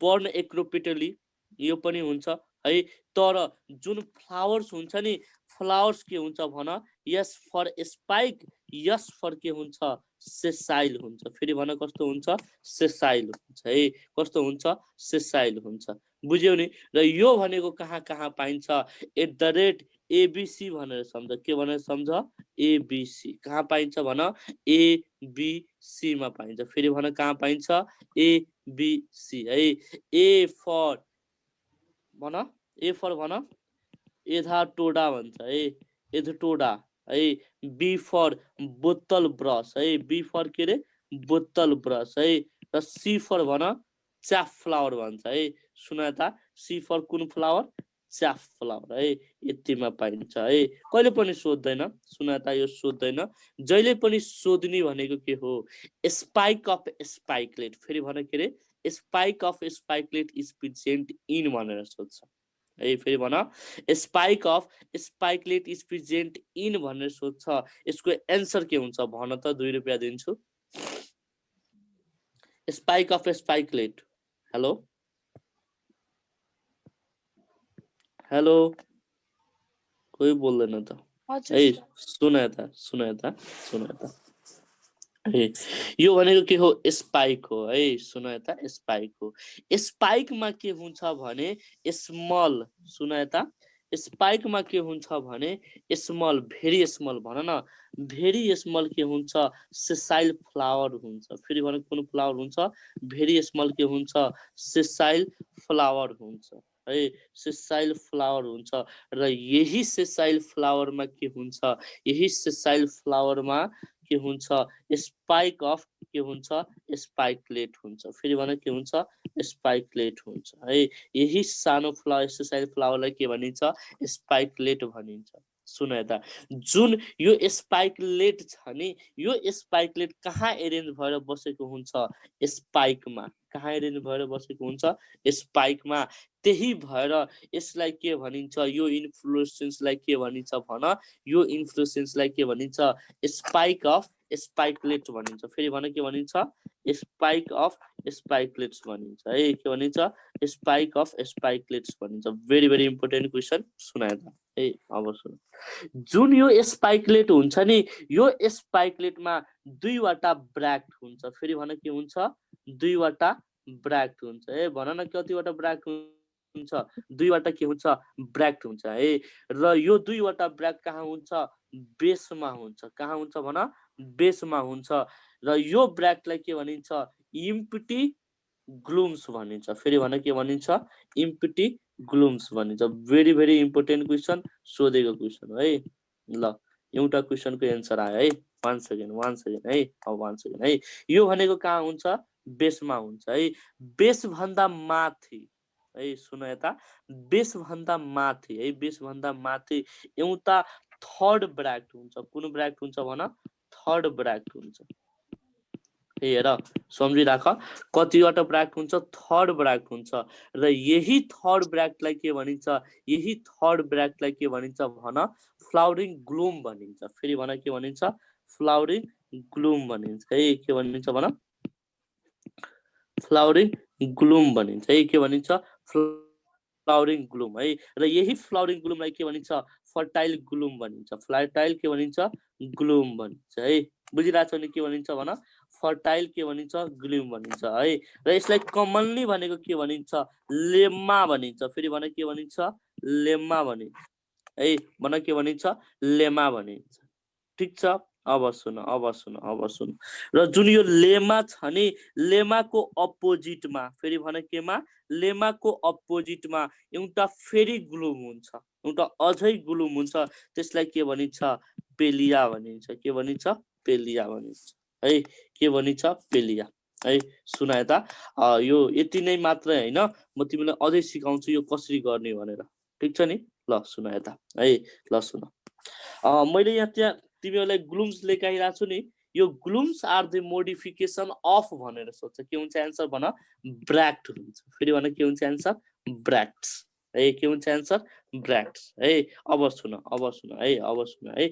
बर्न एक्रोपेटली यो पनि हुन्छ है। तर जुन फ्लावर्स हुन्छ नि फ्लावर्स के हुन्छ भन S for spike yes for के हुन्छ सेसाइल हुन्छ। फेरि भन कस्तो हुन्छ सेसाइल हुन्छ है कस्तो हुन्छ सेसाइल हुन्छ बुझ्यौ नि। र यो भनेको कहाँ कहाँ पाइन्छ एट द रेट एबीसी भनेर सम्झ के भनेर सम्झ एबीसी कहाँ पाइन्छ भन एबीसी मा पाइन्छ। फेरि भन कहाँ पाइन्छ एबीसी है। ए फर भन एधाटोडा भन्छ है एधटोडा है। बी फर बोतल ब्रश है बी फर के रे बोतल ब्रश है। र सी फर भन च्याफ फ्लावर भन्छ है। सुन त सी फर कुन फ्लावर च्याफ फ्लावर है यतिमा पाइन्छ है। कहिले पनि सोध्दैन सुन त यो सोध्दैन जहिले पनि सोध्ने भनेको के हो स्पाइक अफ स्पाइकलेट। फेरि भन के रे spike of spikelet is present in भनेर सोध्छ है। फेरि भन spike of spikelet is present in भनेर सोध्छ। यसको एन्सर के हुन्छ भन त 2 रुपैयाँ दिन्छु। Spike of spikelet hello hello कोही बोल्दैन त है। सुन यता है यो भनेको के हो स्पाइक हो है। सुन यता स्पाइक हो। स्पाइकमा के हुन्छ भने स्मल सुन यता स्पाइकमा के हुन्छ भने स्मल भेरी स्मल भन न भेरी स्मल के हुन्छ सेसाइल फ्लावर हुन्छ। फेरि भन कुन फ्लावर हुन्छ भेरी स्मल के हुन्छ सेसाइल फ्लावर हुन्छ है सेसाइल फ्लावर हुन्छ। र यही सेसाइल फ्लावरमा के हुन्छ यही सेसाइल फ्लावरमा के हुन्छ स्पाइक अफ के हुन्छ स्पाइकलेट हुन्छ। फेरि भन के हुन्छ स्पाइकलेट हुन्छ है। यही सानो फ्लावर सेसाइल फ्लावरलाई के भनिन्छ स्पाइकलेट भनिन्छ। सुन यता जुन यो स्पाइकलेट छ नि यो स्पाइकलेट कहाँ एरेन्ज भएर बसेको हुन्छ स्पाइकमा कहाँ एरेन्ज भएर बसेको हुन्छ स्पाइकमा। त्यही भएर यसलाई के भनिन्छ यो इन्फ्लोरेसेन्सलाई के भनिन्छ भन यो इन्फ्लोरेसेन्सलाई के भनिन्छ स्पाइक अफ स्पाइकलेट भनिन्छ। फेरि भन के भनिन्छ स्पाइक अफ स्पाइकलेट्स भनिन्छ है। के भनिन्छ स्पाइक अफ स्पाइकलेट्स भनिन्छ। भेरी भेरी इम्पोर्टेन्ट क्वेसन सुनाए त है। अब सुन जुन यो स्पाइकलेट हुन्छ नि यो स्पाइकलेटमा दुईवटा ब्र्याक्ट हुन्छ। फेरि भन के हुन्छ दुईवटा ब्र्याक्ट हुन्छ है। भन न कतिवटा ब्र्याक्ट हुन्छ दुईवटा के हुन्छ ब्र्याक्ट हुन्छ है। र यो दुईवटा ब्र्याक्ट कहाँ हुन्छ बेसमा हुन्छ। कहाँ हुन्छ भन बेसमा हुन्छ। र यो ब्र्याक्टलाई के भनिन्छ इम्प्टी ग्लुम्स भनिन्छ। फेरि भन के भनिन्छ इम्प्टी ग्लुम्स भनिन्छ। भेरी भेरी इम्पोर्टेन्ट क्वेसन सोधेको क्वेसन है। ल एउटा क्वेसनको एन्सर आयो है। 1 सेकेन्ड है अब 1 सेकेन्ड है। यो भनेको कहाँ हुन्छ बेसमा हुन्छ है। बेस भन्दा माथि है सुन यता बेस भन्दा माथि है बेस भन्दा माथि एउटा थर्ड ब्र्याक्ट हुन्छ। कुन ब्र्याक्ट हुन्छ भन थर्ड ब्र्याक्ट हुन्छ हेर सम्झिराख कतिवटा ब्र्याकेट हुन्छ थर्ड ब्र्याकेट हुन्छ र यही थर्ड ब्र्याकेटलाई के भनिन्छ यही थर्ड ब्र्याकेटलाई के भनिन्छ भन फ्लावरिङ ग्लुम भनिन्छ फेरि भन के भनिन्छ फ्लावरिङ ग्लुम भनिन्छ है के भनिन्छ भन फ्लावरिङ ग्लुम भनिन्छ है के भनिन्छ फ्लावरिङ ग्लुम है र यही फ्लावरिङ ग्लुमलाई के भनिन्छ फर्टाइल ग्लुम भनिन्छ फर्टाइल के भनिन्छ ग्लुम भनिन्छ है बुझिरहेछौ नि के भनिन्छ भन फर्टाइल के भनिन्छ ग्लुम भनिन्छ है र यसलाई कमनली भनेको के भनिन्छ लेम्मा भनिन्छ फेरि भन के भनिन्छ लेम्मा भनिन्छ है भन के भनिन्छ लेम्मा भनिन्छ ठीक छ अब सुन र जुन यो लेमा छ नि लेमाको अपोजिटमा फेरि भन केमा लेमाको अपोजिटमा एउटा फेरि ग्लुम हुन्छ एउटा अझै ग्लुम हुन्छ त्यसलाई के भनिन्छ पेलिया भनिन्छ के भनिन्छ पेलिया भनिन्छ है के भनिन्छ पेलिया है सुन यता यो यति नै मात्रै हैन म तिमीलाई अझै सिकाउँछु यो कसरी गर्ने भनेर ठीक छ नि ल सुन यता है ल सुन मैले यहाँ त्यहाँ तिमीहरूलाई ग्लुम्स लेखाइरहेको छु नि यो ग्लुम्स आर द मोडिफिकेसन अफ भनेर सोध्छ के हुन्छ एन्सर भन ब्र्याक्ट हुन्छ फेरि भन के हुन्छ एन्सर ब्र्याक्ट्स है के हुन्छ एन्सर ब्र्याक्ट्स है अब सुन है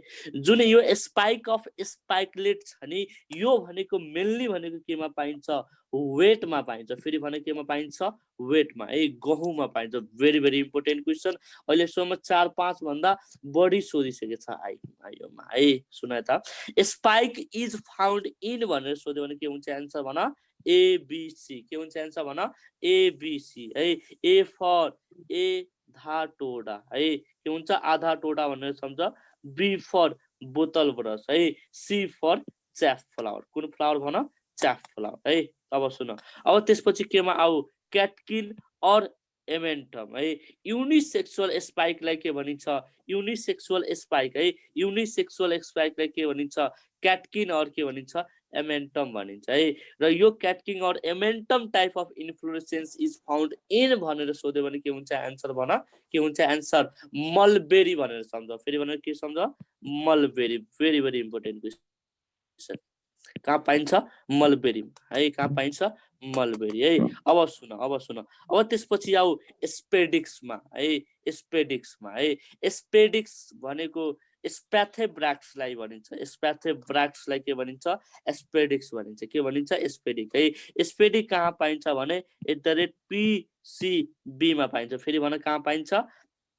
जुन यो स्पाइक अफ स्पाइकलेट छ नि यो भनेको मेनली भनेको केमा पाइन्छ वेटमा पाइन्छ फेरि भने केमा पाइन्छ वेटमा है गहुँमा पाइन्छ भेरी भेरी इम्पोर्टेन्ट क्वेसन अहिलेसम्म 4-5 भन्दा बढी सोधिसकेको छ आइयोमा है सुन त स्पाइक इज फाउन्ड इन भनेर सोध्यो भने के हुन्छ एन्सर भन एबीसी के हुन्छ एन्सर भन एबीसी है ए फर ए आधा टोडा है के हुन्छ आधा टोडा भनेर सम्झ बी फर बोतल ब्रश है सी फर च्याफ फ्लावर कुन फ्लावर भन च्याफ फ्लावर है अब सुन अब त्यसपछि केमा आऊ क्याटकिन और एमेन्टम है युनिसेक्सुअल स्पाइकलाई के भनिन्छ युनिसेक्सुअल स्पाइक है युनिसेक्सुअल स्पाइकलाई के भनिन्छ क्याटकिन और के भनिन्छ एमेन्टम भनिन्छ है र यो क्याटकिन और amentum type of inflorescence is found in भनेर सोध्यो भने के हुन्छ एन्सर भन के हुन्छ एन्सर मलबेरी भनेर सम्झ फेरि भनेर के सम्झ mulberry very very important question कहाँ पाइन्छ मलबेरी है कहाँ पाइन्छ मलबेरी है अब सुन अब त्यसपछि आऊ स्पेडिक्समा है स्पेडिक्स भनेको स्प्याथेब्राक्सलाई भनिन्छ स्प्याथेब्राक्सलाई के भनिन्छ स्पेडिक्स भनिन्छ के भनिन्छ स्पेडिक है स्पेडिक कहाँ पाइन्छ भने @PCB मा पाइन्छ फेरि भन कहाँ पाइन्छ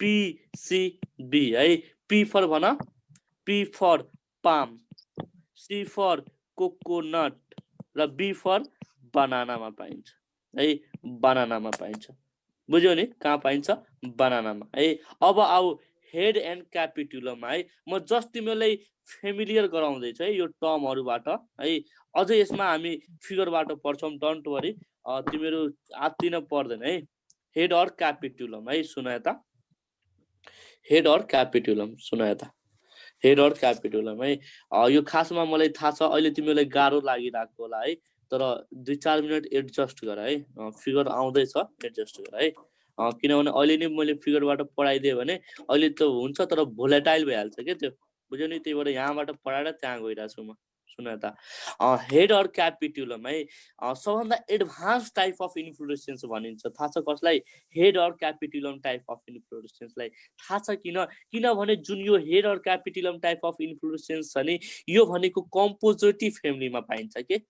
PCB है P फर भन P for palm C for coconut र B फर बनानामा पाइन्छ है बनानामा पाइन्छ बुझ्यौ नि कहाँ पाइन्छ बनानामा है अब आऊ हेड एन्ड क्यापिटुलम है म जस्ट तिमीलाई फेमिलियर गराउँदै छु है यो टर्महरुबाट है अझै यसमा हामी फिगरबाट पढ्छौं डोन्ट वरी तिमीहरु आत्तिन पर्दैन है हेड और क्यापिटुलम है सुन यता हेड और क्यापिटुलम सुन यता हेड और क्यापिटुलम है यो खासमा मलाई थाहा छ अहिले तिमीलाई गाह्रो लागिराको होला है तर 2-4 मिनेट एडजस्ट गर है फिगर आउँदै छ एडजस्ट गर है किनभने अहिले नै मैले फिगरबाट पढाइदिए भने अहिले त हुन्छ तर भोलेटाइल भइहाल्छ के त्यो बुझ्यौ नि त्यही भएर यहाँबाट पढाएर त्यहाँ गइरहेको छु म सुन त हेड और क्यापिटुलम है सबभन्दा एडभान्स टाइप अफ इन्फ्लोरेसेन्स भनिन्छ थाहा छ कसलाई हेड और क्यापिटुलम टाइप अफ इन्फ्लोरेसेन्सलाई थाहा छ किनभने जुन यो हेड और क्यापिटुलम टाइप अफ इन्फ्लोरेसेन्स छ नि यो भनेको कम्पोजिटिभ फ्यामिलीमा पाइन्छ के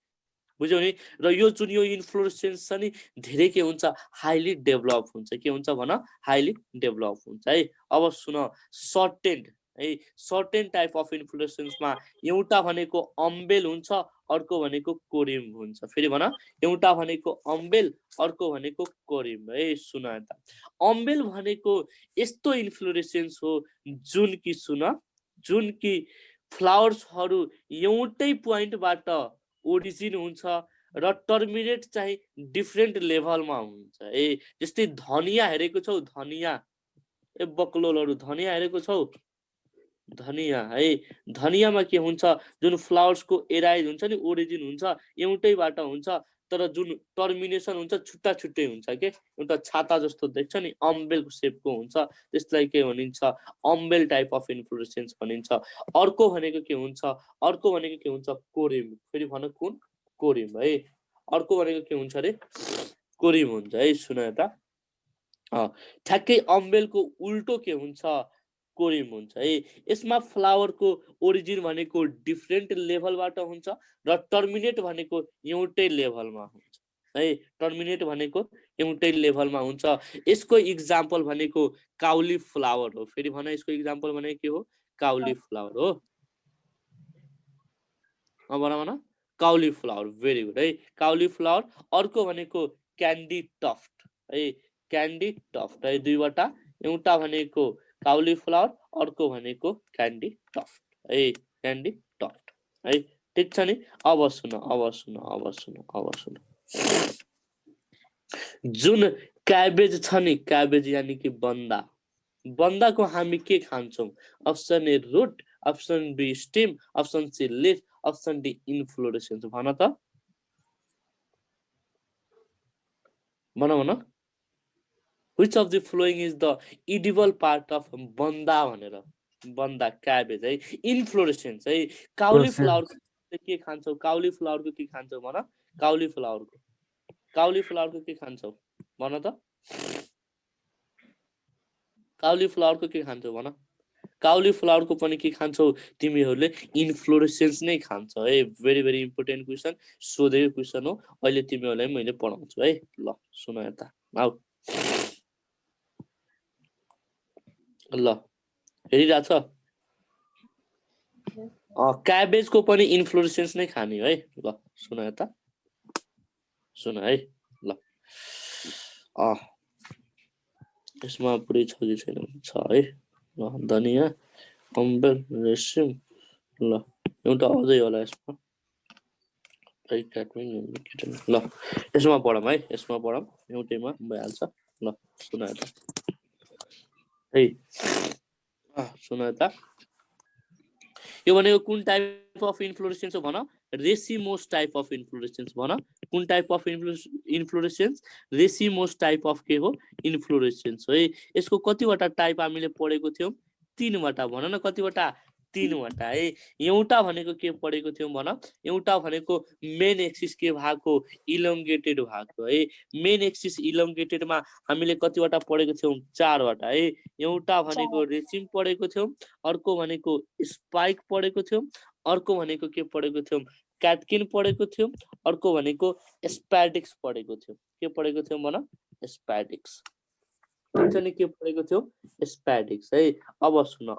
बुझ्यौ नि र यो जुन यो इन्फ्लोरेसेन्स छ नि धेरै के हुन्छ हाइली डेभलप हुन्छ के हुन्छ भन हाइली डेभलप हुन्छ है अब सुन सर्टेन टाइप अफ इन्फ्लोरेसेन्समा एउटा भनेको अम्बेल हुन्छ अर्को भनेको कोरिम हुन्छ फेरि भन एउटा भनेको अम्बेल अर्को भनेको कोरिम है सुन त अम्बेल भनेको यस्तो इन्फ्लोरेसेन्स हो जुन कि फ्लावर्सहरु एउटै पोइन्टबाट ओरिजिन हुन्छ र टर्मिनेट चाहिँ डिफरेन्ट लेभलमा हुन्छ है जस्तै धनिया हेरेको छौ धनिया ए बक्लोलहरु धनिया हेरेको छौ धनिया है धनियामा के हुन्छ जुन फ्लावर्सको एराइज हुन्छ नि ओरिजिन हुन्छ एउटैबाट हुन्छ तर जुन टर्मिनेसन हुन्छ छुट्टा छुट्टै हुन्छ के एउटा छाता जस्तो देख्छ नि अम्बेलको शेपको हुन्छ त्यसलाई के भनिन्छ अम्बेल टाइप अफ इन्फ्लोरेसेन्स भनिन्छ अर्को भनेको के हुन्छ कोरिम फेरि भन कुन कोरिम है। अर्को भनेको के हुन्छ रे कोरिम हुन्छ है। सुन यता ठ्याक्कै अम्बेलको उल्टो के हुन्छ कोरिम हुन्छ है। यसमा फ्लावरको ओरिजिन भनेको डिफ्रेन्ट लेभलबाट हुन्छ र टर्मिनेट भनेको एउटै लेभलमा हुन्छ है। टर्मिनेट भनेको एउटै लेभलमा हुन्छ। यसको इक्जाम्पल भनेको काउली फ्लावर हो। फेरि भन यसको इक्जाम्पल भनेको के हो काउली फ्लावर हो। भन काउली फ्लावर भेरी गुड है काउली फ्लावर। अर्को भनेको क्यान्डी टफ्ट है क्यान्डी टफ्ट है दुईवटा एउटा भनेको काउली फ्लावर अर्को भनेको क्यान्डी टफ्ट है क्यान्डी टफ्ट है ठीक छ नि। अब सुन जुन क्याबेज छ नि क्याबेज यानी कि बन्दा बन्दाको हामी के खान्छौँ option A root option B stem option C leaf option D inflorescence भन त भन which of the following is the edible part of बन्दा भनेर बन्दा क्याबेज है इन्फ्लोरेसेन्स है। काउली फ्लावरको के खान्छौ काउली फ्लावरको के खान्छौ भन काउली फ्लावरको के खान्छौ भन त काउली फ्लावरको के खान्छौ भन काउली फ्लावरको पनि के खान्छौ तिमीहरूले इन्फ्लोरेसेन्स नै खान्छौ है। भेरी भेरी इम्पोर्टेन्ट क्वेसन सोधेको क्वेसन हो अहिले तिमीहरूलाई मैले पढाउँछु है। ल सुन यता आऊ ल हेरिरहेछ क्याबेजको पनि इन्फ्लोरेसेन्स नै खाने है। ल सुन यता सुन है ल यसमा पुरै छ कि छैन छ है। ल धनिया अम्बेल रेसिम ल एउटा अझै होला यसमा ल यसमा पढौँ है यसमा पढौँ एउटैमा भइहाल्छ। ल सुन यता है सुन यता यो भनेको कुन टाइप अफ इन्फ्लोरेसेन्स हो भन रेसिमोस टाइप अफ इन्फ्लोरेसेन्स भन कुन type of inflorescence racemose type of के हो इन्फ्लोरेसेन्स है। यसको कतिवटा टाइप हामीले पढेको थियौँ 3वटा भन न कतिवटा 3वटा है। एउटा भनेको के पढेको थियौँ भन एउटा भनेको मेन एक्सिस के भएको इलोङ्गेटेड भएको है। मेन एक्सिस इलोङ्गेटेडमा हामीले कतिवटा पढेको थियौँ 4वटा है। एउटा भनेको रेसिम पढेको थियौँ अर्को भनेको स्पाइक पढेको थियौँ अर्को भनेको के पढेको थियौँ क्याटकिन पढेको थियौँ अर्को भनेको स्प्याडिक्स पढेको थियौँ के पढेको थियौँ भन स्प्याडिक्स के पढेको थियौँ स्प्याडिक्स है। अब सुन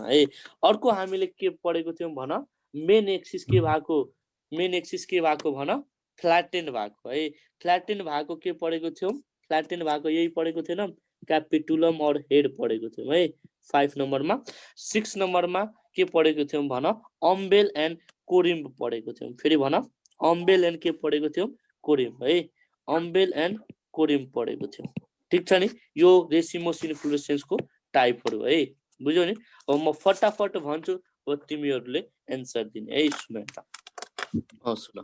है अर्को हामीले के पढेको थियौँ भन मेन एक्सिस के भएको भन फ्ल्याटेन भएको है। फ्ल्याटेन भएको के पढेको थियौँ फ्ल्याटेन भएको यही पढेको थिएन क्यापिटुलम और हेड पढेको थियौँ है 5 नम्बरमा। 6 नम्बरमा के पढेको थियौँ भन अम्बेल एन्ड कोरिम पढेको थियौँ। फेरि भन अम्बेल एन्ड के पढेको थियौँ कोरिम है अम्बेल एन्ड कोरिम पढेको थियौँ ठीक छ नि। यो रेसिमोस इन्फ्लोरेसेन्सको टाइपहरू है बुझ्यौ नि। अब म फटाफट भन्छु हो तिमीहरूले एन्सर दिने है। सुन त सुन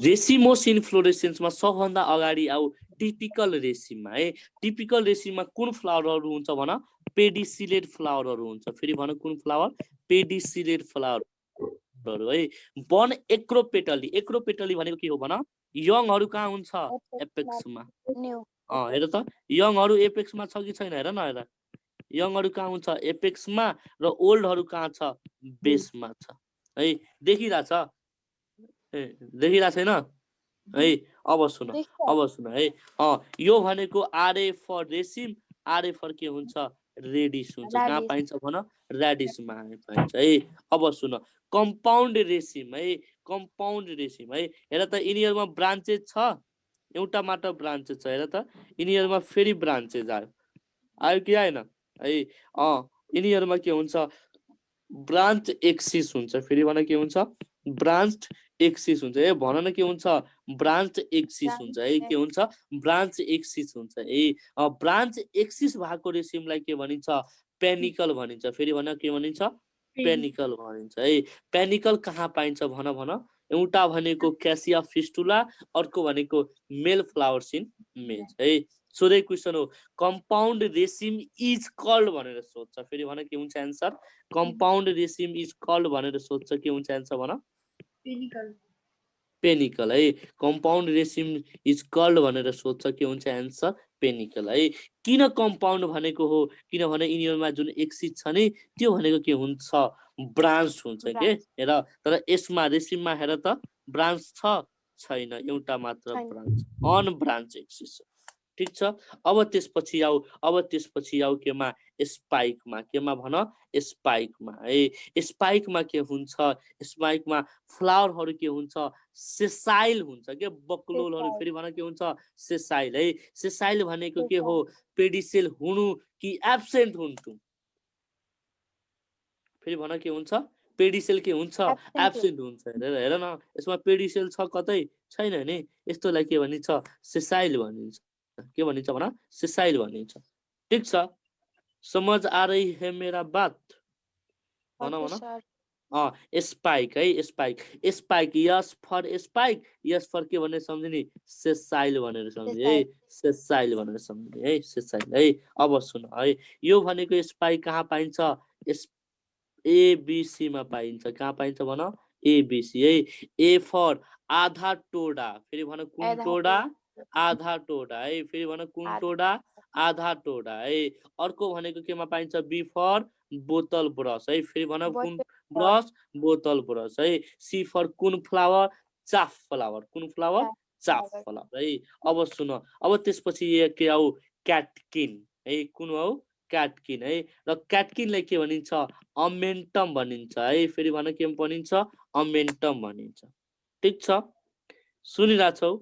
रेसिमोस इन्फ्लोरेसेन्समा सबभन्दा अगाडि आऊ टिपिकल रेसिममा है। टिपिकल रेसिममा कुन फ्लावरहरू हुन्छ भन पेडिसिलेट फ्लावरहरू हुन्छ। फेरि भन कुन फ्लावर पेडिसिलेट फ्लावरहरू है। वन एक्रोपेटली भनेको के हो भन यङहरू कहाँ हुन्छ एपेक्समा हेर त यङहरू एपेक्समा छ कि छैन हेर न हेर यङहरू कहाँ हुन्छ एपेक्समा र ओल्डहरू कहाँ छ बेसमा छ है। देखिरहेछ छैन है। अब सुन है यो भनेको RA for raceme RA for के हुन्छ रेडिस हुन्छ। कहाँ पाइन्छ भन रेडिसमा पाइन्छ है। अब सुन कम्पाउन्ड रेसिम है हेर त यिनीहरूमा ब्रान्चेस छ एउटा मात्र ब्रान्चेस छ हेर त यिनीहरूमा फेरि ब्रान्चेस आयो कि आएन है। यिनीहरूमा के हुन्छ ब्रान्च एक्सिस हुन्छ। फेरि भन के हुन्छ ब्रान्च एक्सिस हुन्छ है। भन न के हुन्छ ब्रान्च एक्सिस हुन्छ है के हुन्छ ब्रान्च एक्सिस हुन्छ है। ब्रान्च एक्सिस भएको रेसिमलाई के भनिन्छ पेनिकल भनिन्छ। फेरि भन के भनिन्छ पेनिकल भनिन्छ है। पेनिकल कहाँ पाइन्छ भन एउटा भनेको क्यासिया फिस्टुला अर्को भनेको मेल फ्लावर्स इन मेज है। सोधेको क्वेसन हो कम्पाउन्ड रेसिम इज कल्ड भनेर सोध्छ फेरि भन के हुन्छ answer compound raceme is called भनेर सोध्छ के हुन्छ एन्सर भन Penicle. पेनिकल है कम्पाउन्ड रेसिम इज कल्ड भनेर सोध्छ के हुन्छ एन्सर पेनिकल है किन कम्पाउन्ड भनेको हो किनभने यिनीहरुमा जुन एक्सिड छ नि त्यो भनेको के हुन्छ ब्रान्च हुन्छ के Branch. हेर तर यसमा रेसिममा हेर त ब्रान्च छ छैन एउटा मात्र छैन। ब्रान्च अन ब्रान्च एक्सिड छ ठीक छ अब त्यसपछि आऊ केमा स्पाइकमा भन स्पाइकमा है स्पाइकमा के हुन्छ स्पाइकमा फ्लावरहरु के हुन्छ सेसाइल हुन्छ के बक्लोलहरु Sessile. फेरि भन के हुन्छ सेसाइल है सेसाइल भनेको के हो पेडिसेल हुनु कि एब्सेन्ट हुनु फेरि भन के हुन्छ पेडिसेल के हुन्छ Absent एब्सेन्ट हुन्छ हेर न यसमा पेडिसेल छ कतै छैन नि यस्तोलाई के भनिन्छ सेसाइल भनिन्छ के भनिन्छ भन सेसाइल भनिन्छ ठीक छ समझ आ रही है मेरा बात भन Okay, भन sir. स्पाइक है स्पाइक यस फर के भनेर सम्झिने सेसाइल भनेर सम्झिने है सेसाइल भनेर सम्झिने है सेसाइल है अब सुन है यो भनेको स्पाइक कहाँ पाइन्छ एबीसी मा पाइन्छ कहाँ पाइन्छ भन एबीसी है ए फर आधा टोडा फेरि भन कुन आधा टोडा आधा टोडा है फेरि भन कुन आधा। टोडा आधा टोडा है अर्को भनेको केमा पाइन्छ बी फर बोतल ब्रस है फेरि भन कुन ब्रस बोतल ब्रस है सी फर कुन फ्लावर चाफ फ्लावर कुन फ्लावर चाफ फ्लावर है अब सुन अब त्यसपछि के आऊ क्याटकिन है कुन हौ क्याटकिन है र क्याटकिनलाई के भनिन्छ अमेन्टम भनिन्छ है फेरि भन के भनिन्छ अमेन्टम भनिन्छ ठीक छ सुनिराछौ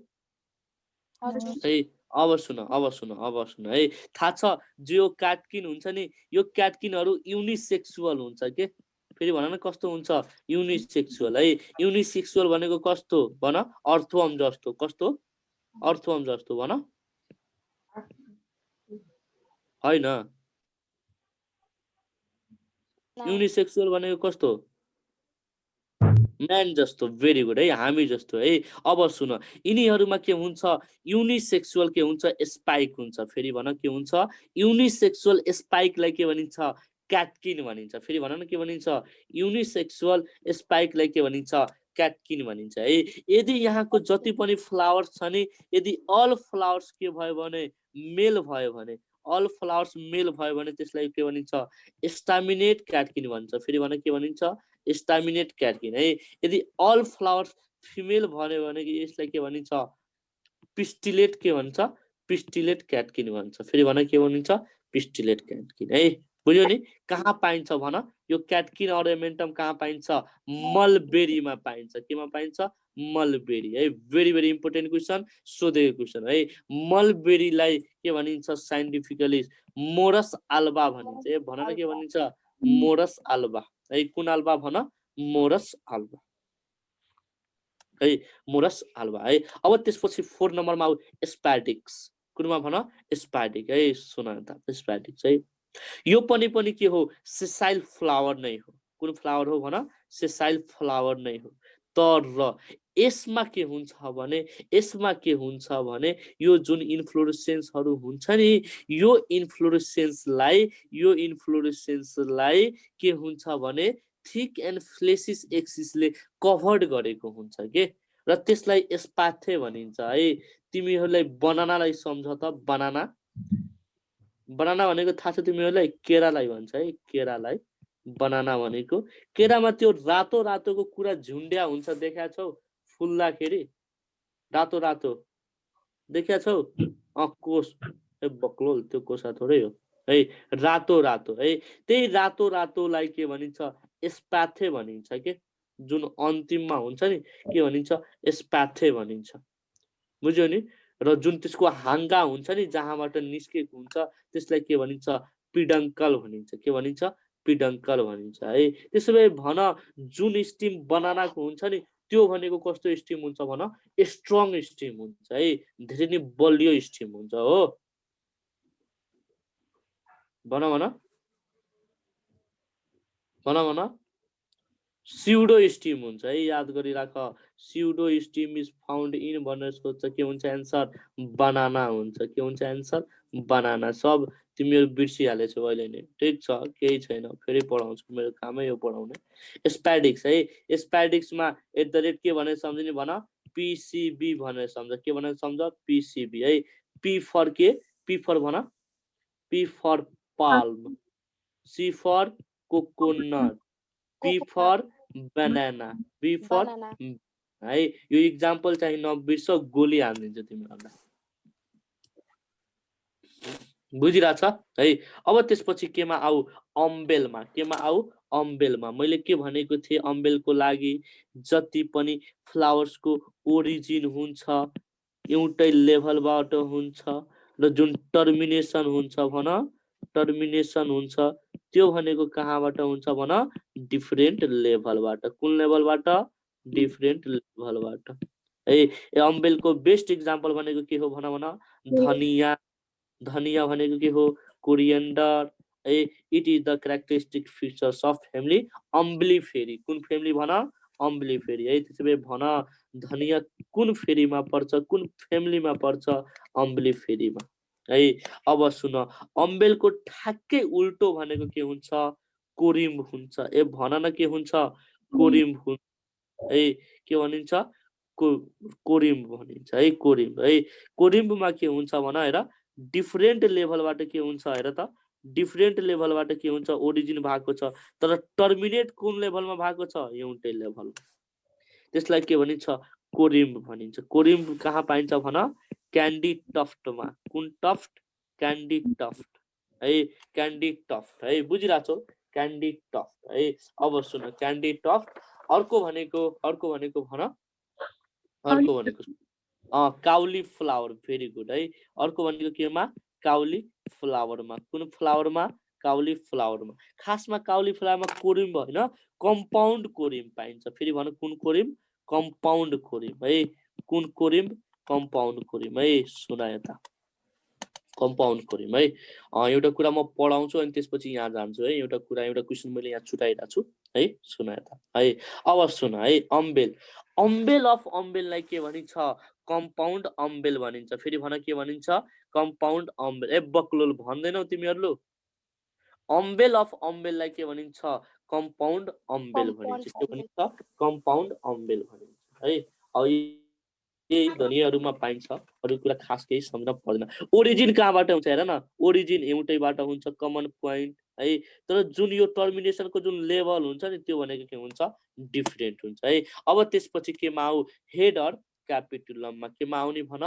है अब सुन है थाहा छ जो क्याटकिन हुन्छ नि यो क्याटकिनहरु युनिसेक्सुअल हुन्छ के फेरि भन न कस्तो हुन्छ युनिसेक्सुअल है युनिसेक्सुअल भनेको कस्तो भन अर्थवर्म जस्तो कस्तो अर्थवर्म जस्तो भन हैन युनिसेक्सुअल भनेको कस्तो म्यान जस्तो भेरी गुड है हामी जस्तो है अब सुन यिनीहरुमा के हुन्छ युनिसेक्सुअल के हुन्छ स्पाइक हुन्छ फेरि भन के हुन्छ युनिसेक्सुअल स्पाइकलाई के भनिन्छ क्याटकिन भनिन्छ फेरि भन न के भनिन्छ युनिसेक्सुअल स्पाइकलाई के भनिन्छ क्याटकिन भनिन्छ है यदि यहाँको जति पनि फ्लावर्स छ नि यदि अल फ्लावर्स के भयो भने मेल भयो भने अल फ्लावर्स मेल भयो भने त्यसलाई के भनिन्छ स्टामिनेट क्याटकिन भन्छ फेरि भन के भनिन्छ स्टामिनेट क्याटकिन है यदि अल फ्लावर्स फिमेल भन्यो भने यसलाई के भनिन्छ पिस्टिलेट के भन्छ पिस्टिलेट क्याटकिन भन्छ फेरि भन के भनिन्छ पिस्टिलेट क्याटकिन है बुझ्यो नि कहाँ पाइन्छ भन यो क्याटकिन अरेमेन्टम कहाँ पाइन्छ मलबेरीमा पाइन्छ केमा पाइन्छ मलबेरी है भेरी भेरी इम्पोर्टेन्ट क्वेसन सोधेको क्वेसन है मलबेरीलाई के भनिन्छ साइन्टिफिकली मोरस आल्बा भनिन्छ भन न के भनिन्छ मोरस आल्बा है कुन आल्बा भन मोरस आल्बा है मोरस आल्बा है अब त्यसपछि 4 नम्बरमा आउ स्प्याटिक्स कुनमा भन स्प्याटिक है सुन त स्प्याटिक्स है यो पनि के हो सेसाइल फ्लावर नै हो कुन फ्लावर हो भन सेसाइल फ्लावर नै हो तर यसमा के हुन्छ भने यो जुन इन्फ्लोरेसेन्सहरु हुन्छ नि यो इन्फ्लोरेसेन्सलाई के हुन्छ भने थिक एन्ड फ्लेसिस एक्सिसले कभर्ड गरेको हुन्छ के र त्यसलाई स्पाथे भनिन्छ है तिमीहरुलाई बनानालाई सम्झ त बनाना भनेको थाहा छ तिमीहरुलाई केरालाई भन्छ है केरालाई बनाना भनेको केरामा त्यो रातो रातोको कुरा झुन्ड्या हुन्छ देख्या छौ फुल्दाखेरि रातो रातो देख्या छौ कोस बक्लोल त्यो कोसा थोरै हो है रातो रातो है त्यही रातो रातोलाई के भनिन्छ स्प्याथे भनिन्छ के जुन अन्तिममा हुन्छ नि के भनिन्छ स्प्याथे भनिन्छ बुझ्यो नि र जुन त्यसको हाँगा हुन्छ नि जहाँबाट निस्केको हुन्छ त्यसलाई के भनिन्छ पिडङ्कल भनिन्छ के भनिन्छ पिडङ्कल भनिन्छ है त्यसैले भन जुन स्टिम बनानाको हुन्छ नि त्यो भनेको कस्तो स्टिम हुन्छ भन स्ट्रङ स्टिम हुन्छ है धेरै नै बलियो स्टिम हुन्छ हो भन स्युडो स्टिम हुन्छ है, याद गरिराख। Pseudo stem is found in भनेर सोध्छ, के हुन्छ एन्सर? बनाना हुन्छ। के हुन्छ एन्सर? बनाना। सब तिमीहरू बिर्सिहालेछौ अहिले नै, ठिक छ, केही छैन, फेरि पढाउँछु, मेरो कामै हो पढाउने। स्प्याडिक्स है, स्प्याडिक्समा एट द रेट के भनेर सम्झिने भन? पिसिबी भनेर सम्झ। के भनेर सम्झ? पिसिबी है। पी फर के? पी फर भन? P for palm, C for coconut, P for banana, B for Banana. है। यो इक्जाम्पल चाहिँ नबिर्स, गोली हानिदिन्छु तिमीहरूलाई, बुझिरहेछ है। अब त्यसपछि केमा आऊ? अम्बेलमा। केमा आऊ? अम्बेलमा। मैले के भनेको थिएँ? अम्बेलको लागि जति पनि फ्लावर्सको ओरिजिन हुन्छ एउटै लेभलबाट हुन्छ र जुन टर्मिनेसन हुन्छ भन, टर्मिनेसन हुन्छ त्यो भनेको कहाँबाट हुन्छ भन? डिफरेन्ट लेभलबाट। कुन लेभलबाट? डिफरेन्ट लेभलबाट है। अम्बेलको बेस्ट इक्जाम्पल भनेको के हो भन? धनिया। धनिया भनेको के हो? कोरिएन्डर है। It is the characteristic features of family Umbelliferae. कुन फ्यामिली भन? अम्बलिफेरी है। त्यसैले भन धनिया कुन फेरीमा पर्छ, कुन फ्यामिलीमा पर्छ? अम्बलिफेरीमा है। अब सुन, अम्बेलको ठ्याक्कै उल्टो भनेको के हुन्छ? कोरिम्ब हुन्छ। ए भन न के हुन्छ? कोरिम्ब हुन्छ है। के भनिन्छ? कोरिम्ब भनिन्छ है, कोरिम्ब है। कोरिम्बमा के हुन्छ भन हेर? डिफरेन्ट लेभलबाट के हुन्छ हेर त? डिफरेन्ट लेभलबाट के हुन्छ? ओरिजिन भएको छ, तर टर्मिनेट कुन लेभलमा भएको छ? एउटै लेभल। त्यसलाई के भनिन्छ? कोरिम्ब भनिन्छ। कोरिम्ब कहाँ पाइन्छ भन? क्यान्डी टफ्टमा। कुन टफ्ट? क्यान्डी टफ्ट है। क्यान्डी टफ्ट है, बुझिरहेछौ? क्यान्डी टफ्ट है। अब सुन, क्यान्डी टफ्ट। अर्को भनेको भन? अर्को भनेको काउली फ्लावर। भेरी गुड है। अर्को भनेको केमा? काउली फ्लावरमा। कुन फ्लावरमा? काउली फ्लावरमा। खासमा काउली फ्लावरमा कोरिम्ब होइन, कम्पाउन्ड कोरिम्ब पाइन्छ। फेरि भन, कुन कोरिम्ब? कम्पाउन्ड कोरिम्ब है। कुन कोरिम्ब? कम्पाउन्ड कोरिम्ब है। सुन यता, कम्पाउन्ड कोरिम्ब है। एउटा कुरा म पढाउँछु अनि त्यसपछि यहाँ जान्छु है। एउटा क्वेसन मैले यहाँ छुटाइरहेको छु है। सुन यता है। अब सुन है, अम्बेल। अम्बेल अफ अम्बेललाई के भनिन्छ? कम्पाउन्ड अम्बेल भनिन्छ। फेरि भन, के भनिन्छ? Compound humble. ए बक्लोल भन्दैनौ तिमीहरू? अम्बेल अफ अम्बेललाई के भनिन्छ? कम्पाउन्ड अम्बेल भनिन्छ। के भनिन्छ? कम्पाउन्ड अम्बेल भनिन्छ है। अब यही ध्वनिहरूमा पाइन्छ, अरू कुरा खास केही सम्झ्न पर्दैन। ओरिजिन कहाँबाट हुन्छ हेर न? ओरिजिन एउटैबाट हुन्छ, कमन पोइन्ट है। तर जुन यो टर्मिनेसनको जुन लेभल हुन्छ नि त्यो भनेको के हुन्छ? डिफरेन्ट हुन्छ है। अब त्यसपछि केमा आऊ? हेड अर क्यापिटुलममा। केमा आउने भन?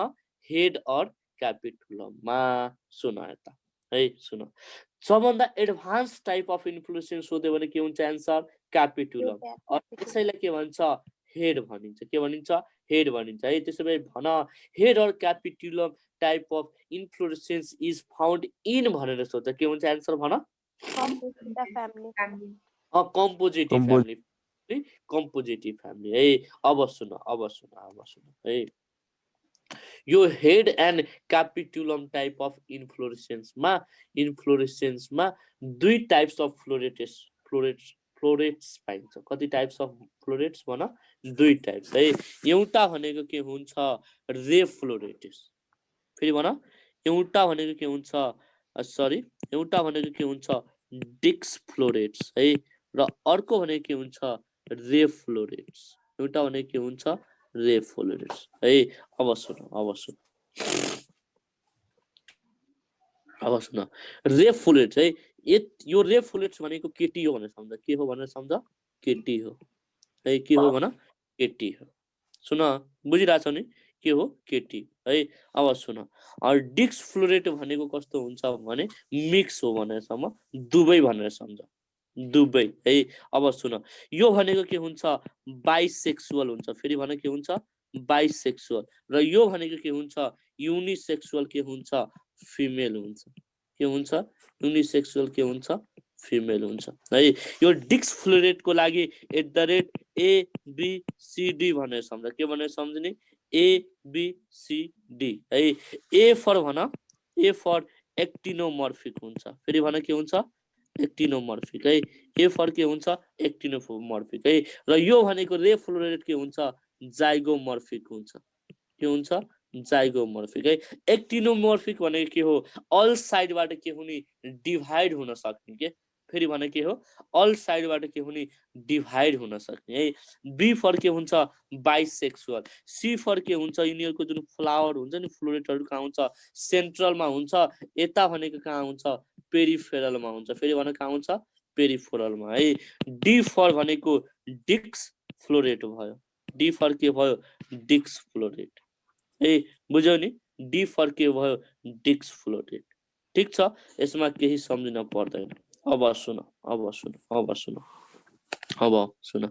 Head or क्यापिटुलममा। सुन यता है। सुन, सबभन्दा एडभान्स टाइप अफ इन्फ्लुएन्स सोध्यो भने के हुन्छ एन्सर? क्यापिटुलम। त्यसैलाई के भन्छ? हेड भनिन्छ। के भनिन्छ? हेड भनिन्छ है। त्यसो भए भन, head or capitulum type of inflorescence is found in भनेर सोध्छ। के हुन्छ एन्सर भन? Family. Compositae family. Compositae family है। अब सुन है। यो head and capitulum type of इन्फ्लोरेसेन्समा दुई टाइप्स अफ फ्लोरेट्स पाइन्छ। कति टाइप्स अफ फ्लोरेट्स भन? दुई टाइप्स है। एउटा भनेको के हुन्छ? Ray florets. फेरि भन, एउटा भनेको के हुन्छ? एउटा भनेको के हुन्छ? डिक्स फ्लोरेट्स है। र अर्को भनेको के हुन्छ? Ray florets. एउटा भनेको के हुन्छ? रे फ्लोरेट्स है। अब सुन, रे फ्लोरेट्स है। यो रे फ्लोरेट्स भनेको केटी हो भनेर सम्झ। के हो भनेर सम्झ? केटी हो है। के हो भन? केटी हो। सुन, बुझिरहेछौ नि? के हो? केटी है। अब सुन, डिक्स फ्लोरेट भनेको कस्तो हुन्छ भने मिक्स हो भनेर सम्झ, दुवै भनेर सम्झ, दुवै है। अब सुन, यो भनेको के हुन्छ? बाइसेक्सुअल हुन्छ। फेरि भने के हुन्छ? बाइसेक्सुअल। र यो भनेको के हुन्छ? युनिसेक्सुअल। के हुन्छ? फिमेल हुन्छ। के हुन्छ? युनिसेक्सुअल के हुन्छ? फिमेल हुन्छ है। यो डिक्स फ्लोरेटको लागि एट द रेट ABCD भनेर सम्झ। के भनेर सम्झने? ABCD है। ए फर भन? ए फर एक्टिनोमर्फिक हुन्छ। फेरि भन, के हुन्छ? एक्टिनोमर्फिक है। ए फर के हुन्छ एक्टिनोमर्फिक है। र यो भनेको रे फ्लोरेट के हुन्छ जाइगोमर्फिक हुन्छ। के हुन्छ जाइगोमर्फिक है। एक्टिनोमर्फिक भनेको के हो अल साइडबाट के हुने डिभाइड हुन सक्ने के। फेरि भने के हो अल साइडबाट के हुने डिभाइड हुन सक्ने है। बी फर के हुन्छ बाइसेक्सुअल। सी फर के हुन्छ यिनीहरूको जुन फ्लावर हुन्छ नि फ्लोरेटहरू कहाँ हुन्छ सेन्ट्रलमा हुन्छ। यता भनेको कहाँ हुन्छ पेरिफेरलमा हुन्छ। फेरि भने कहाँ हुन्छ पेरिफेरलमा है। डी फर भनेको डिक्स फ्लोरेट भयो। डी फर के भयो डिक्स फ्लोरेट है। बुझ्यौ नि डी फर के भयो डिक्स फ्लोरेट। ठीक छ यसमा केही सम्झिन पर्दैन। अब सुन अब सुन अब सुन अब सुन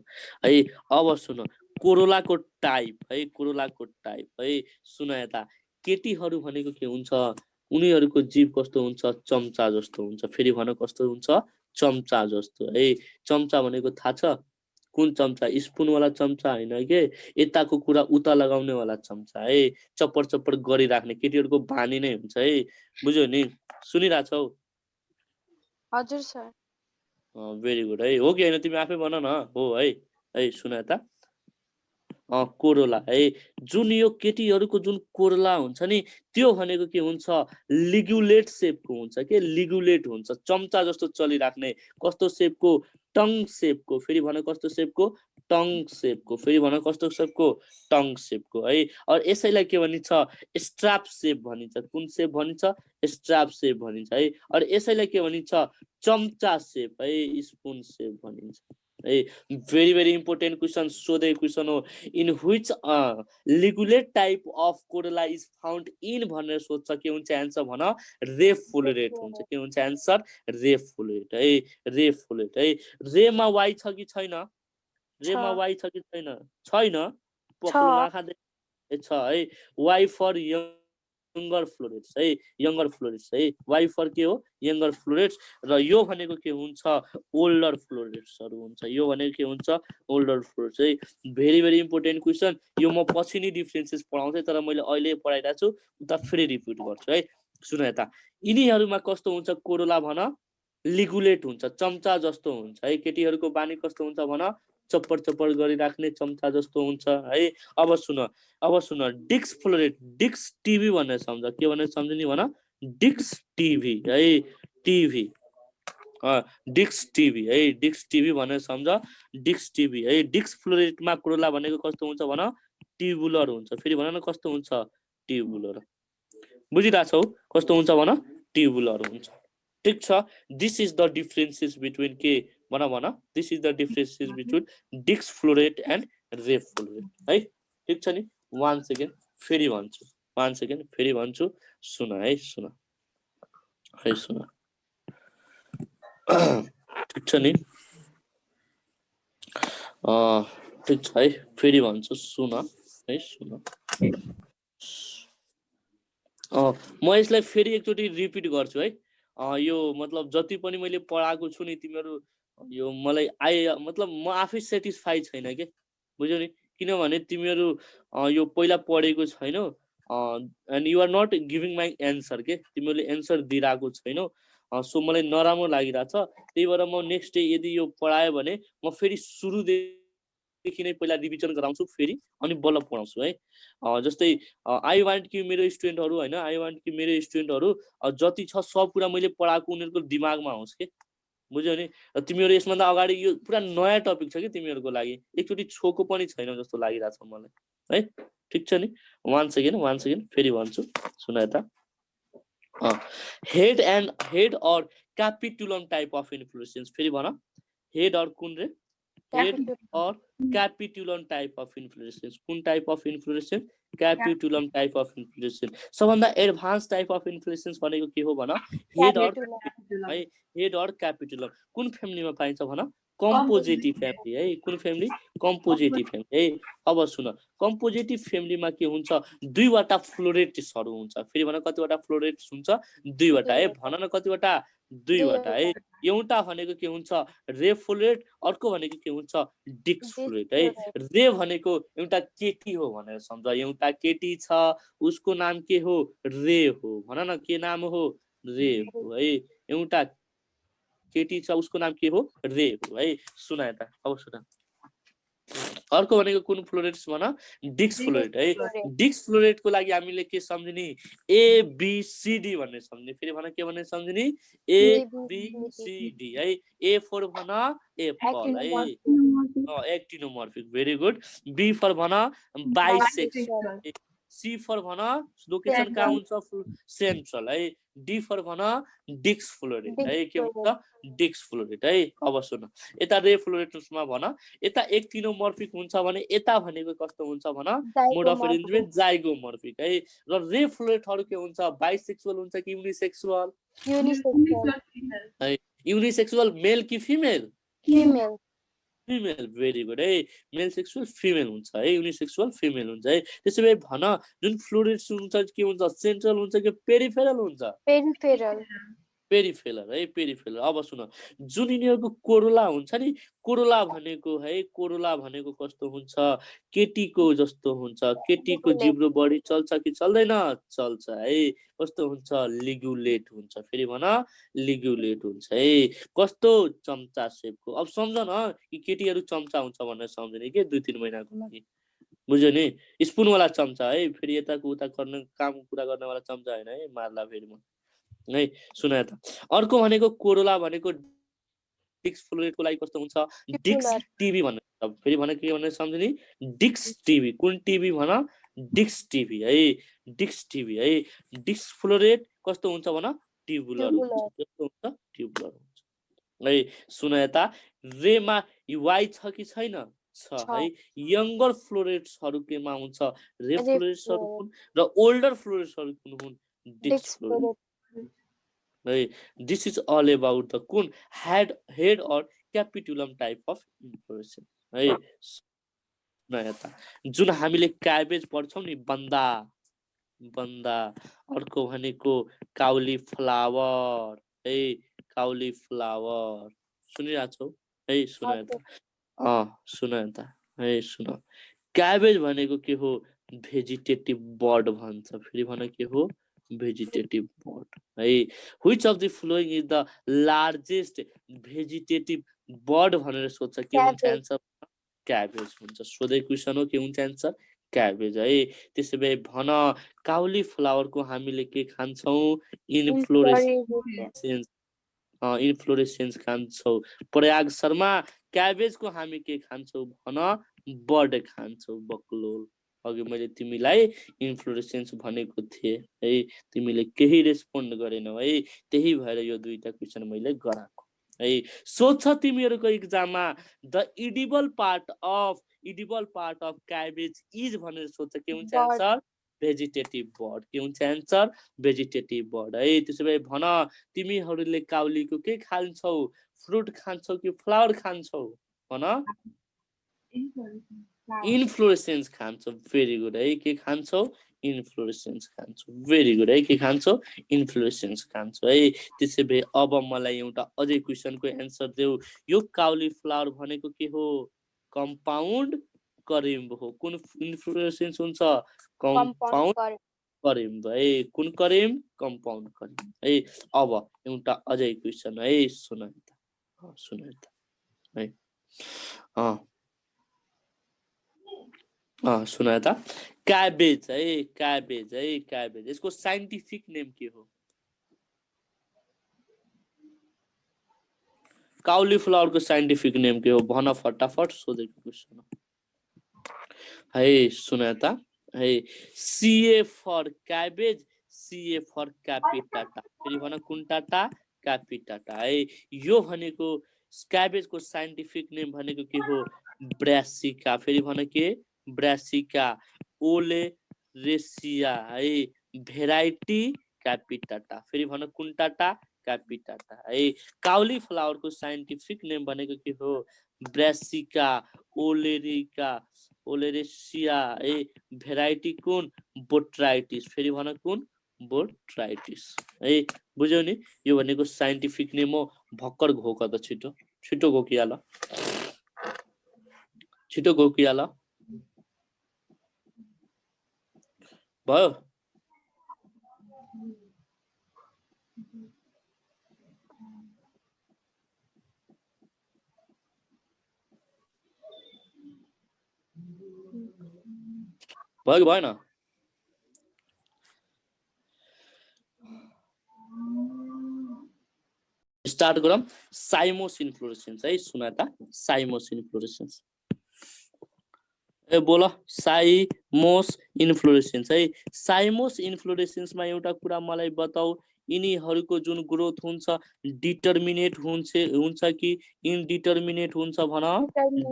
है। अब सुन कोरोलाको टाइप है। कोरोलाको टाइप है। सुन यता केटीहरू भनेको के हुन्छ उनीहरूको जीव कस्तो हुन्छ चम्चा जस्तो हुन्छ। फेरि भन कस्तो हुन्छ चम्चा जस्तो है। चम्चा भनेको थाहा छ कुन चम्चा स्पुन वाला चम्चा होइन के यताको कुरा उता लगाउने वाला चम्चा है। चप्पर चप्पर गरिराख्ने केटीहरूको बानी नै हुन्छ है। बुझ्यौ नि सुनिरहेछौ हजुर सर। भेरी गुड है। हो कि होइन तिमी आफै भन न हो है। है सुन यता कोरोला है। जुन यो केटीहरूको जुन कोरोला हुन्छ नि त्यो भनेको के हुन्छ लिगुलेट सेपको हुन्छ के लिगुलेट हुन्छ चम्चा जस्तो चलिराख्ने। कस्तो सेपको टङ सेपको। फेरि भन कस्तो सेपको टङ सेपको। फेरि भन कस्तो सेपको टङ सेपको है। और यसैलाई के भनिन्छ स्ट्राप सेप भनिन्छ। कुन सेप भनिन्छ स्ट्राप सेप भनिन्छ है। और यसैलाई के भनिन्छ चम्चा सेप है स्पुन सेप भनिन्छ है। भेरी भेरी इम्पोर्टेन्ट क्वेसन सोधेको क्वेसन हो। In which ligulate type of Corolla is found in भनेर सोध्छ। के हुन्छ एन्सर भन रे फ्लोरेट हुन्छ। के हुन्छ एन्सर रे फ्लोरेट है। रे फ्लोरेट है। रेमा वाइ छ कि छैन रेमा वाइ छ कि छैन छैन पक्रो आँखा छ है। वाइ फर यङ्गर फ्लोरेट्स है यङ्गर फ्लोरेट्स है। वाइ फर के हो यङ्गर फ्लोरेट्स। र यो भनेको के हुन्छ ओल्डर फ्लोरेट्सहरू हुन्छ। यो भनेको के हुन्छ ओल्डर फ्लोरेट्स है। भेरी भेरी इम्पोर्टेन्ट क्वेसन यो म पछि नै डिफ्रेन्सेस पढाउँछु तर मैले अहिले पढाइरहेको छु उता फेरि रिपिट गर्छु है। सुन यता यिनीहरूमा कस्तो हुन्छ कोरोला भन लिगुलेट हुन्छ चम्चा जस्तो हुन्छ है। केटीहरूको बानी कस्तो हुन्छ भन चप्पर चप्पर गरिराख्ने चम्चा जस्तो हुन्छ है। अब सुन डिक्स फ्लोरेट डिक्स टिभी भनेर सम्झ। के भनेर सम्झने भन डिक्स टिभी है टिभी डिक्स टिभी है डिक्स टिभी भनेर सम्झ डिक्स टिभी है। डिक्स फ्लोरेटमा कोरोला भनेको कस्तो हुन्छ भन ट्युबुलर हुन्छ। फेरि भन न कस्तो हुन्छ ट्युबुलर। बुझिरहेछौ कस्तो हुन्छ भन ट्युबुलर हुन्छ। ठीक छ this is the differences between के भन this is the differences between डिक्स फ्लोरेट एन्ड रे फ्लोरेट है। ठीक छ नि 1 सेकेन्ड फेरि भन्छु 1 सेकेन्ड फेरि भन्छु सुन है सुन है सुन ठीक छ नि ठीक छ है फेरि भन्छु सुन है सुन। म यसलाई फेरि एकचोटि रिपिट गर्छु है। यो मतलब जति पनि मैले पढाएको छु नि तिमीहरू यो मलाई मतलब म आफै सेटिस्फाई छैन के बुझ्यौ नि किनभने तिमीहरू यो पहिला पढेको छैनौ and you are not giving my answer के तिमीहरूले एन्सर दिइरहेको छैनौ। सो मलाई नराम्रो लागिरहेछ त्यही भएर म नेक्स्ट डे यदि यो पढायो भने म फेरि सुरुदेखि नै पहिला रिभिजन गराउँछु फेरि अनि बल्ल पढाउँछु है। जस्तै आई वान्ट कि मेरो स्टुडेन्टहरू होइन आई वान्ट कि मेरो स्टुडेन्टहरू जति छ सब कुरा मैले पढाएको उनीहरूको दिमागमा होस् के बुझ्यौ नि। तिमीहरू यसभन्दा अगाडि यो पुरा नयाँ टपिक छ कि तिमीहरूको लागि एकचोटि छोको पनि छैन जस्तो लागिरहेछ मलाई है। ठिक छ नि 1 सेकेन्ड फेरि भन्छु सुन यता हेड और क्यापिटुलम टाइप अफ इन्फ्लोरेसेन्स। फेरि भन हेड और कुन रे हेड और क्यापिटुलम टाइप अफ इन्फ्लोरेसेन्स। कुन type of inflorescence capitulum type of inflorescence. सबभन्दा एडभान्स टाइप अफ इन्फ्लोरेसेन्स भनेको के हो भन हेड और है हेड और क्यापिटुलम। कुन फ्यामिलीमा पाइन्छ भन कम्पोजिटिभ फ्यामिली है। कुन फ्यामिली कम्पोजिटिभ फ्यामिली है। अब सुन कम्पोजिटिभ फ्यामिलीमा के हुन्छ दुईवटा फ्लोरेट्सहरू हुन्छ। फेरि भन कतिवटा फ्लोरेट्स हुन्छ दुईवटा है। भन न कतिवटा दुईवटा है। एउटा भनेको के हुन्छ रे फ्लोरेट अर्को भनेको के हुन्छ डिक्स फ्लोरेट है। रे भनेको एउटा केटी हो भनेर सम्झ एउटा केटी छ उसको नाम के हो रे हो भन न के नाम हो रे हो है। एउटा केटी छ उसको नाम के हो रे हो है सुना यता अब सुना अर्को भनेको कुन फ्लोरेट्स भन डिस्क फ्लोरेट है डिस्क फ्लोरेटको लागि हामीले के सम्झिने ए बी सी डी भन्ने सम्झिने फेरि भन के भन्ने सम्झिने ए बी सी डी है ए फर भन एप्पल है एक्टिनोमर्फिक भेरी गुड बी फर भन बाइसेक्सुअल सी फर भन लोकेसन कहाँ हुन्छ सेन्ट्रल है डी फर भन डिस्क फ्लोरेट है के भन्छ डिस्क फ्लोरेट है अब सुन यता रे फ्लोरेट्समा भन यता एक्टिनोमर्फिक हुन्छ भने यता भनेको कस्तो हुन्छ भन मोड अफ अरेन्जमेन्ट जाइगोमर्फिक है र रे फ्लोरेटहरु के हुन्छ बाइसेक्सुअल हुन्छ कि युनिसेक्सुअल है युनिसेक्सुअल मेल कि female female female very good है मेल सेक्सुअल फिमेल हुन्छ है युनिसेक्सुअल फिमेल हुन्छ है त्यसैले भन जुन फ्लोरेट्स हुन्छ के हुन्छ सेन्ट्रल हुन्छ कि पेरिफेरल हुन्छ peripheral पेरिफेरल है पेरिफेरल अब सुन जुन यिनीहरुको कोरोला हुन्छ नि कोरोला भनेको कस्तो हुन्छ केटीको जस्तो हुन्छ केटीको जिब्रो बढी चल्छ कि चल्दैन चल्छ है कस्तो हुन्छ लिगुलेट हुन्छ फेरि भन लिगुलेट हुन्छ है कस्तो चम्चा शेपको अब सम्झ न कि केटीहरु चम्चा हुन्छ भनेर सम्झने के 2-3 महिनाको लागि बुझ्यो नि स्पुन वाला चम्चा है फेरि यताको उता गर्ने काम कुरा गर्ने वाला चम्चा हैन है मार्ला फेरि म है सुन त अर्को भनेको कोरोला भनेको डिस्क फ्लोरेटको लागि कस्तो हुन्छ डिस्क टिभी भन्ने फेरि भने के भन्ने सम्झिने डिस्क टिभी कुन टिभी भन डिस्क टिभी है डिस्क फ्लोरेट कस्तो हुन्छ भन ट्युबुलर हुन्छ कस्तो हुन्छ ट्युबुलर हुन्छ है सुन यता रेमा वाइ छ कि छैन छ है यंगर फ्लोरेट्सहरु केमा हुन्छ रे फ्लोरेट्सहरु कुन र ओल्डर फ्लोरेट्सहरु कुन हुन् डिस्क फ्लोरेट है this is all about the कुन हेड और क्यापिटुलम टाइप अफ इन्फ्लोरेसन है नयता जुन हामीले क्याबेज पढ्छौं नि बन्दा अर्को भनेको काउली फ्लावर है काउली फ्लावर सुनिराछौ है सुन त है सुन क्याबेज भनेको के हो भेजिटेटिभ बर्ड भन्छ फेरि भन के हो भेजिटेटिभ बर्ड है which of the flowing is the largest vegetative bird भनेर सोध्छ के हुन्छ आन्सर क्याबेज हुन्छ सोधे क्वेशन हो के हुन्छ आन्सर क्याबेज है त्यसैले भन काउली फ्लावरको हामीले के खान्छौं इन्फ्लोरेसेन्स खान्छौं प्रयाग शर्मा क्याबेजको हामी के खान्छौं भन बर्ड खान्छौं बक्लोल अघि मैले तिमीलाई इन्फ्लोरेसेन्स भनेको थिए है तिमीले केही रेस्पोन्ड गरेनौ है त्यही भएर यो दुईटा क्वेशन मैले गराएको है सोध्छ तिमीहरुको एक्जाममा the edible part of cabbage is भनेर सोध्छ के हुन्छ आन्सर भेजिटेटिभ बर्ड के हुन्छ आन्सर भेजिटेटिभ बर्ड है त्यसैले भन तिमीहरुले काउलीको के खान्छौ फ्रुट खान्छौ कि फ्लावर खान्छौ भन इन्फ्लोरेसेन्स खान्छौ भेरी गुड है के खान्छौ इन्फ्लोरेसेन्स खान्छौ भेरी गुड है के खान्छौ इन्फ्लोरेसेन्स खान्छौ है त्यसैले अब मलाई एउटा अझै क्वेशनको एन्सर देऊ यो काउली फ्लावर भनेको के हो कम्पाउन्ड करिम्ब हो कुन इन्फ्लोरेसेन्स हुन्छ कम्पाउन्ड करिम्ब है कुन करिम्ब कम्पाउन्ड करिम्ब है अब एउटा अझै क्वेशन है सुन त है सुन त क्याबेज यसको साइन्टिफिक नेम के हो काउली फ्लावरको साइन्टिफिक नेम के हो भन फटाफट सोधेको क्वेशन है सुन त है CA for cabbage CA for capitata फेरि भन कुन टाटा क्यापिटाटा है यो भनेको क्याबेजको साइन्टिफिक नेम भनेको के हो ब्रासिका फेरि भन के ब्रासिका ओलेरेसिया है भेराइटी क्यापिटाटा फेरि भन कुन टाटा क्यापिटाटा है काउली फ्लावरको साइन्टिफिक नेम भनेको के हो ब्रासिका ओलेरेसिया है भेराइटी कुन बोट्राइटिस फेरि भन कुन बोट्राइटिस है बुझ्यौ नि यो भनेको साइन्टिफिक नेम हो भक्कर घोक त छिटो घोकिहाल भयो भयो कि भएन? स्टार्ट गरौँ। साइमोस इन्फ्लोरेसेन्स है सुनाता, साइमोस इन्फ्लोरेसेन्स। ए बोल, साइमोस इन्फ्लोरेसेन्स है। साइमोस इन्फ्लोरेसेन्समा एउटा कुरा मलाई बताऊ, यिनीहरूको जुन ग्रोथ हुन्छ डिटर्मिनेट हुन्छ कि इनडिटर्मिनेट हुन्छ भन?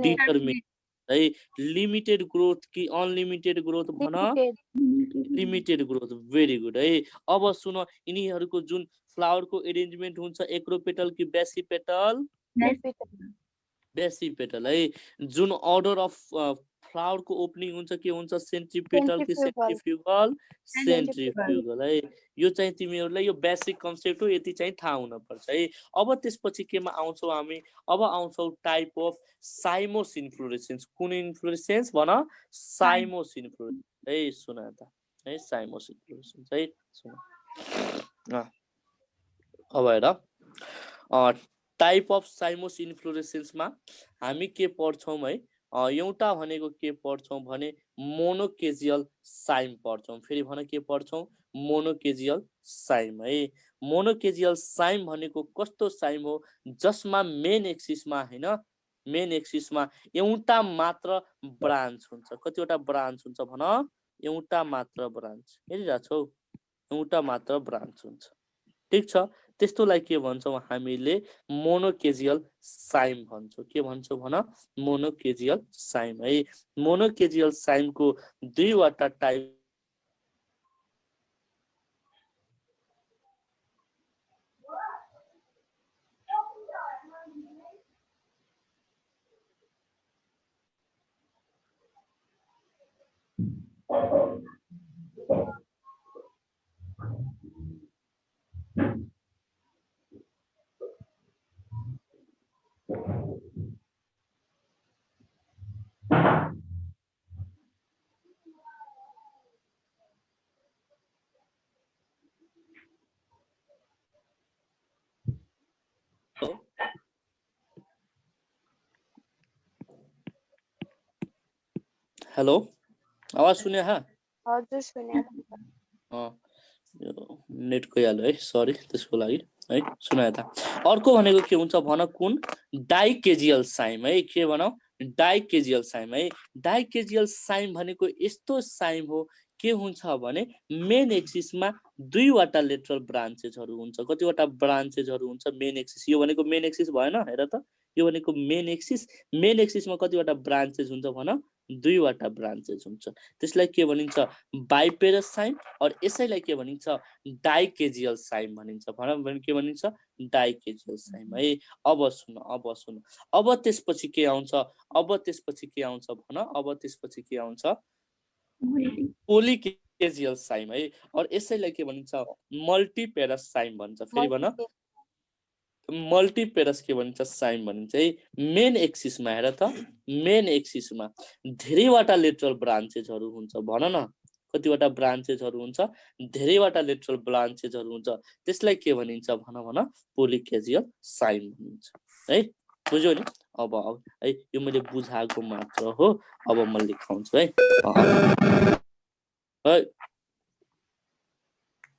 डिटर्मिनेट है। लिमिटेड ग्रोथ कि अनलिमिटेड ग्रोथ भन? Limited growth. भेरी गुड है। अब सुन, यिनीहरूको जुन फ्लावरको एरेन्जमेन्ट हुन्छ एक्रोपेटल कि बेसिपेटल? बेसिपेटल है। जुन अर्डर अफ फ्लावर को ओपनिङ हुन्छ के हुन्छ? सेन्ट्रिपेटल कि सेन्ट्रिफ्युगल? सेन्ट्रिफ्युगल है। यो चाहिँ तिमीहरूलाई यो बेसिक कन्सेप्ट हो, यति चाहिँ थाहा हुन पर्छ है। अब त्यसपछि केमा आउँछौ हामी? अब आउँछौ टाइप अफ साइमोस इन्फ्लोरेसेन्स। कुन इन्फ्लोरेसेन्स भन? साइमोस इन्फ्लोरेसेन्स है। सुन त है, साइमोस इन्फ्लोरेसेन्स है। सुन अब हेर, टाइप अफ साइमोस इन्फ्लोरेसेन्समा हामी के पढ्छौँ है? एउटा भनेको के पढ्छौँ भने मोनोकेजियल साइम पढ्छौँ। फेरि भन के पढ्छौँ? मोनोकेजियल साइम है। मोनोकेजियल साइम भनेको कस्तो साइम हो? जसमा मेन एक्सिसमा हैन, मेन एक्सिसमा एउटा मात्र ब्रान्च हुन्छ। कतिवटा ब्रान्च हुन्छ भन? एउटा मात्र ब्रान्च। हेरिरहेछौ? एउटा मात्र ब्रान्च हुन्छ। ठीक छ, त्यस्तोलाई के भन्छौँ हामीले? मोनोकेजियल साइम भन्छौँ। के भन्छौँ भन? मोनोकेजियल साइम है। मोनोकेजियल साइमको दुईवटा टाइप हेलो, आवाज सुने? हजुर सुने। नेट गइहाल्यो है, सरी त्यसको लागि है। सुनाए त। अर्को भनेको के हुन्छ भन? कुन? डाइकेजियल साइम है। के भनौ? डाइकेजियल साइम है। डाइकेजियल साइम भनेको यस्तो साइम हो, के हुन्छ भने मेन एक्सिसमा दुईवटा लेटरल ब्रान्चेसहरू हुन्छ। कतिवटा ब्रान्चेसहरू हुन्छ मेन एक्सिस? यो भनेको मेन एक्सिस भएन? हेर त, यो भनेको मेन एक्सिस। मेन एक्सिसमा कतिवटा ब्रान्चेस हुन्छ भन? दुईवटा ब्रान्चेस हुन्छ। त्यसलाई के भनिन्छ? बाइपेरस साइम। और यसैलाई के भनिन्छ? डाइकेजियल साइम भनिन्छ। भन के भनिन्छ? डाइकेजियल साइम है। अब सुन, अब सुन, अब त्यसपछि के आउँछ? अब त्यसपछि के आउँछ भन? अब त्यसपछि के आउँछ? पोलिकेजियल साइम है। और यसैलाई के भनिन्छ? मल्टिपेरस साइम भन्छ। फेरि भन, मल्टिपेरस के भनिन्छ? साइम भनिन्छ है। मेन एक्सिसमा हेर त, मेन एक्सिसमा धेरैवटा लेटरल ब्रान्चेसहरू हुन्छ। भन न, कतिवटा ब्रान्चेसहरू हुन्छ? धेरैवटा लेटरल ब्रान्चेसहरू हुन्छ। त्यसलाई के भनिन्छ भन? भन, पोलिकेजियल साइम भनिन्छ है। बुझ्यौ नि? अब है, यो मैले बुझाएको मात्र हो। अब म लेखाउँछु है।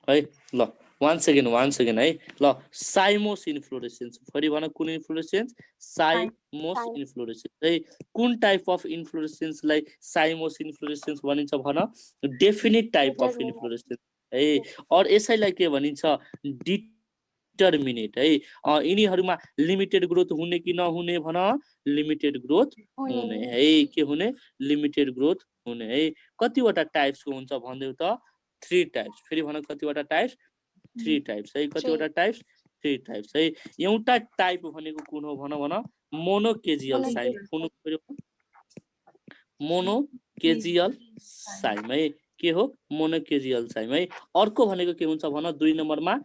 है ल, वान सेकेन्ड है। ल, साइमोस इन्फ्लोरेसेन्स। फेरि भन कुन इन्फ्लोरेसेन्स? साइमोस इन्फ्लोरेसेन्स है। कुन टाइप अफ इन्फ्लोरेसेन्सलाई साइमोस इन्फ्लोरेसेन्स भनिन्छ भन? डेफिनिट टाइप अफ इन्फ्लोरेसेन्स है। और यसैलाई के भनिन्छ? डिटर्मिनेट है। यिनीहरूमा लिमिटेड ग्रोथ हुने कि नहुने भन? लिमिटेड ग्रोथ हुने है। के हुने? लिमिटेड ग्रोथ हुने है। कतिवटा टाइप्सको हुन्छ भन्दैउ त? 3 टाइप्स। फेरि भन कतिवटा टाइप्स? 3 टाइप्स है। कतिवटा टाइप्स? 3 टाइप्स है। एउटा टाइप भनेको कुन हो भन? भन, मोनोकेजियल साइम। कुन? मोनोकेजियल साइम है। के हो? मोनोकेजियल साइम है। अर्को भनेको के हुन्छ भन? 2 नम्बरमा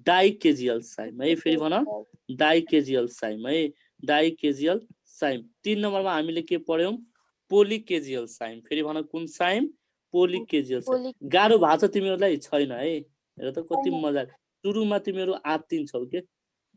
डाइकेजियल साइम है। फेरि भन, डाइकेजियल साइम है। डाइकेजियल साइम। 3 नम्बरमा हामीले के पढ्यौं? पोलिकेजियल साइम। फेरि भन कुन साइम? पोलिकेजियल साइम। गाह्रो भएको छ तिमीहरूलाई? छैन है। हेर त कति मजा। सुरुमा तिमीहरू आत्तिन्छौ के?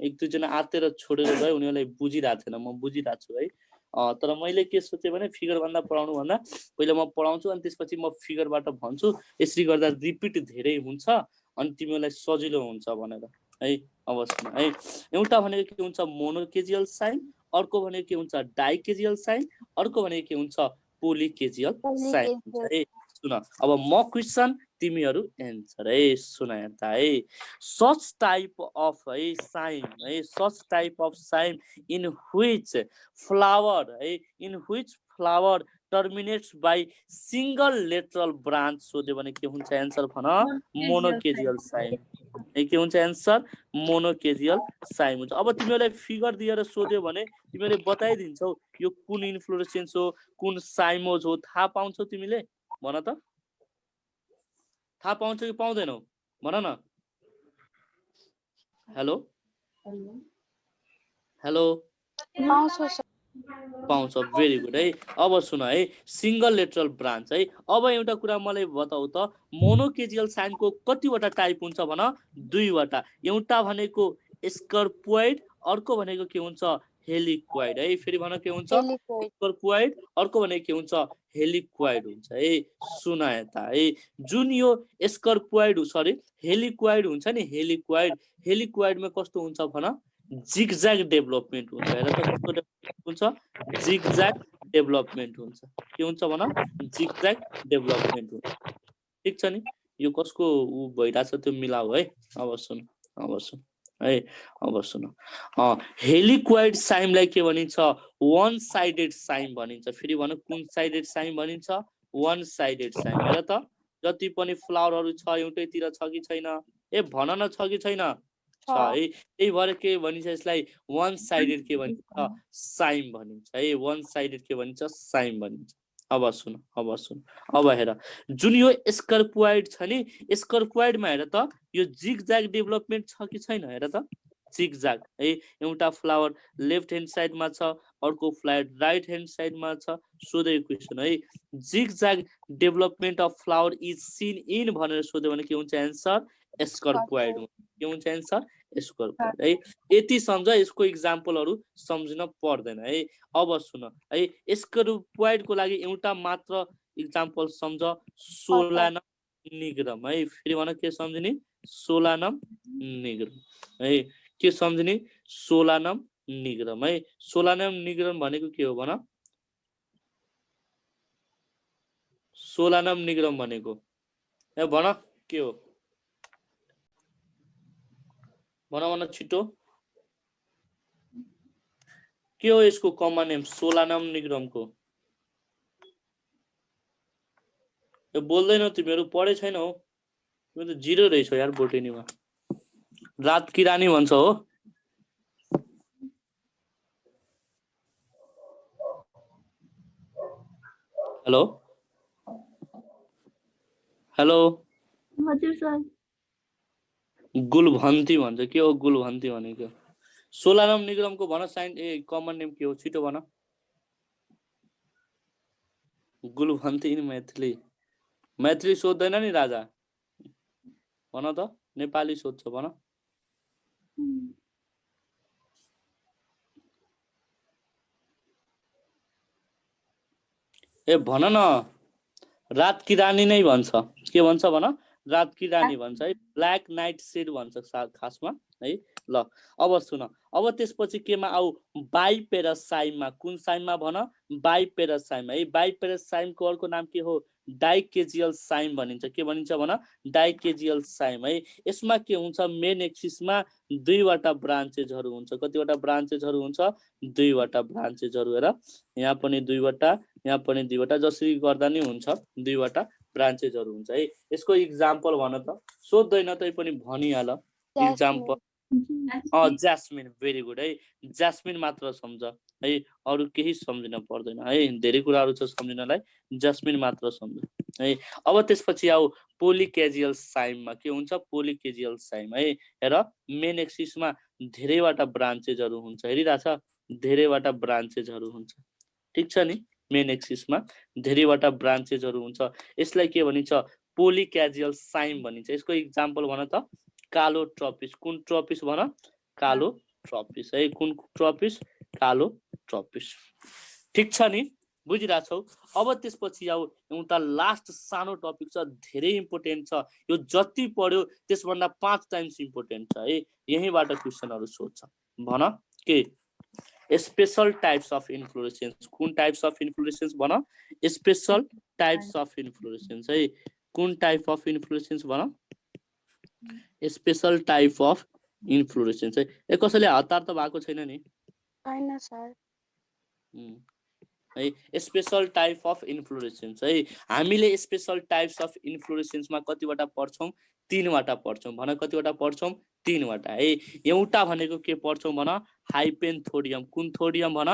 एक दुईजना आत्तेर छोडेर गयो, उनीहरूलाई बुझिरहेको थिएन, म बुझिरहेको छु है। तर मैले के सोचे भने फिगर भन्दा पढाउनु भन्दा पहिले म पढाउँछु अनि त्यसपछि म फिगरबाट भन्छु, यसरी गर्दा रिपिट धेरै हुन्छ अनि तिमीलाई सजिलो हुन्छ भनेर है। अवश्य है, एउटा भनेको के हुन्छ मोनोकेजियल साइन, अर्को भनेको के हुन्छ डाइकेजियल साइन, अर्को भनेको के हुन्छ पोलिकेजियल साइन हुन्छ है। सुन अब म क्वेसन तिमीहरू एन्सर है। सुन यता है, सच टाइप अफ है साइन है, such type of sign in which flower है, in which flower terminates by single lateral branch सोध्यो भने के हुन्छ एन्सर भन मोनोकेजियल साइन है। के हुन्छ एन्सर मोनोकेजियल साइन हुन्छ। अब तिमीहरूलाई फिगर दिएर सोध्यो भने तिमीहरूले बताइदिन्छौ यो कुन इन्फ्लोरेसेन्स हो कुन साइमोज हो थाहा पाउँछौ तिमीले भन त, थाहा पाउँछौ कि पाउँदैनौ भन न। हेलो हेलो पाउँछ, भेरी गुड है। अब सुन है, सिंगल लेटरल ब्रान्च है। अब एउटा कुरा मलाई बताऊ त मोनोकेजियल साइनको कतिवटा टाइप हुन्छ भन, दुईवटा। एउटा भनेको स्कर्पोइड, अर्को भनेको के हुन्छ हेलिक्वाइड है। फेरि भन के हुन्छ स्कर्पोइड, अर्को भनेको के हुन्छ हेलिक्वाइड हुन्छ है। सुन यता है, जुन यो स्कर्पोइड सरी हेलिक्वाइड हुन्छ नि, हेलिक्वाइडमा कस्तो हुन्छ भन जिगज्याग डेभलपमेन्ट हुन्छ। हेर त कस्तो हुन्छ जिगज्याग डेभलपमेन्ट हुन्छ। के हुन्छ भन जिगज्याग डेभलपमेन्ट हुन्छ। ठीक छ नि, यो कसको उ भइरहेछ त्यो मिलाऊ है। अब सुन है, अब सुन हेलिक्वाइड साइमलाई के भनिन्छ वान साइडेड साइम भनिन्छ। फेरि भन कुन साइडेड साइम भनिन्छ वान साइडेड साइम। हेर त जति पनि फ्लावरहरू छ एउटैतिर छ कि छैन, ए भन न छ कि छैन छ है। त्यही भएर के भनिन्छ यसलाई वान साइडेड के भनिन्छ साइम भनिन्छ है। वान साइडेड के भनिन्छ साइम भनिन्छ। अब सुन अब हेर, जुन यो स्कर्पोइड छ नि, स्कर्पोइडमा हेर त यो जिगज्याग डेभलपमेन्ट छ कि छैन हेर त जिगज्याग है। एउटा फ्लावर लेफ्ट ह्यान्ड साइडमा छ, अर्को फ्लावर राइट ह्यान्ड साइडमा छ। सोधे क्वेसन है, zigzag development of flower is seen in भनेर सोध्यो भने के हुन्छ एन्सर स्कर्पोइड हुन्छ। के हुन्छ एन्सर स्कर्पोइड है। यति सम्झ, यसको इक्जाम्पलहरू सम्झिन पर्दैन है। अब सुन है, स्कर्पोइडको लागि एउटा मात्र इक्जाम्पल सम्झ सोलानम निग्रम है। फेरि भन के सम्झिने सोलानम निग्रम है। के सम्झिने सोलानम निग्रम है। सोलानम निग्रम भनेको के हो भन, सोलानम निग्रम भनेको ए भन के हो भन छिटो के हो यसको कमन नेम सोलानम निग्रमको। बोल्दैनौ तिमीहरू, पढे छैनौ तिमी त जिरो रहेछौ यार बोटेनीमा। रात की रानी भन्छ हो। हेलो हेलो हजुर सर। गुलभन्ती भन्छ। के हो गुलभन्ती भनेको? सोलानम निग्रमको भन साइन ए कमन नेम के हो छिटो भन। गुलभन्ती इन मैथिली, मैथिली सोध्दैन नि राजा, भन त नेपाली सोध्छ भन। ए भन न, रात की रानी नै भन्छ। के भन्छ भन, रात की रानी भन्छ है। ब्ल्याक नाइट सेड भन्छ खासमा है। ल अब सुन, अब त्यसपछि केमा आऊ बाइपेरासाइममा। कुन साइममा भन बाइपेरासाइम है। बाइपेरासाइमको अर्को नाम के हो डाइकेजियल साइम भनिन्छ। के भनिन्छ भन डाइकेजियल साइम है। यसमा के हुन्छ मेन एक्सिसमा दुईवटा ब्रान्चेजहरू हुन्छ। कतिवटा ब्रान्चेजहरू हुन्छ दुईवटा ब्रान्चेजहरू। हेर यहाँ पनि दुईवटा यहाँ पनि दुईवटा, जसरी गर्दा नि हुन्छ दुईवटा ब्रान्चेजहरू हुन्छ है। यसको इक्जाम्पल भन त, सोध्दैन तै पनि भनिहाल इक्जाम्पल। ज्यास्मिन, भेरी गुड है। ज्यास्मिन मात्र सम्झ है, अरू केही सम्झिन पर्दैन है। धेरै कुराहरू छ सम्झिनलाई, ज्यास्मिन मात्र सम्झ है। अब त्यसपछि आऊ पोलिकेजियल साइममा। के हुन्छ पोलिकेजियल साइम है। हेर मेन एक्सिसमा धेरैवटा ब्रान्चेजहरू हुन्छ। हेरिरहेछ धेरैवटा ब्रान्चेजहरू हुन्छ। ठिक छ नि, मेन एक्सिसमा धेरैवटा ब्रान्चेजहरू हुन्छ। यसलाई के भनिन्छ पोलिकेजियल साइम भनिन्छ। यसको इक्जाम्पल भन त कालो ट्रपिस। कुन ट्रपिस भन कालो ट्रपिस है। कुन ट्रपिस कालो ट्रपिस। ठीक छ नि बुझिरहेछौ अब त्यसपछि आऊ एउटा लास्ट सानो टपिक छ धेरै इम्पोर्टेन्ट छ यो जति पढ्यो त्यसभन्दा 5 टाइम्स इम्पोर्टेन्ट छ है यहीबाट क्वेशनहरु सोध्छ भन के स्पेशल टाइप्स अफ इन्फ्लोरेसेन्स कुन टाइप्स अफ इन्फ्लोरेसेन्स भन स्पेशल टाइप्स अफ इन्फ्लोरेसेन्स है कुन टाइप अफ इन्फ्लोरेसेन्स भन स्पेशल टाइप अफ इन्फ्लोरेसेन्स है ए कसैले हतार त भएको छैन नि छैन सर है स्पेशल टाइप अफ इन्फ्लोरेसेन्स है हामीले स्पेशल टाइप्स अफ इन्फ्लोरेसेन्समा कतिवटा पढ्छौं 3 वटा पढ्छौं भन कतिवटा पढ्छौं 3 वटा है एउटा भनेको के पढ्छौं भन हाइपेन्थोडियम कुन थोडियम भन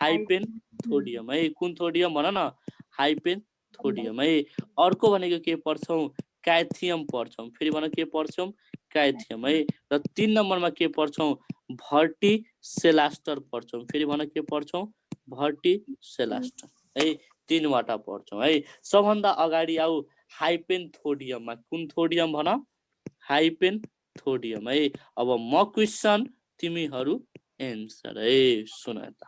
हाइपेन्थोडियम है कुन थोडियम भन न हाइपेन्थोडियम है अर्को भनेको के पढ्छौं काइथियम पढ्छौं फेरि भन के पढ्छौं काइथियम है र 3 नम्बरमा के पढ्छौं भर्टिसेलास्टर पढ्छौं फेरि भन के पढ्छौं भर्टिसेलास्टर है 3 वटा पढ्छौं है सबभन्दा अगाडि आऊ हाइपेन्थोडियममा कुन थोडियम भन हाइपेन्थोडियम है अब म क्वेशन तिमीहरु एन्सर है सुन त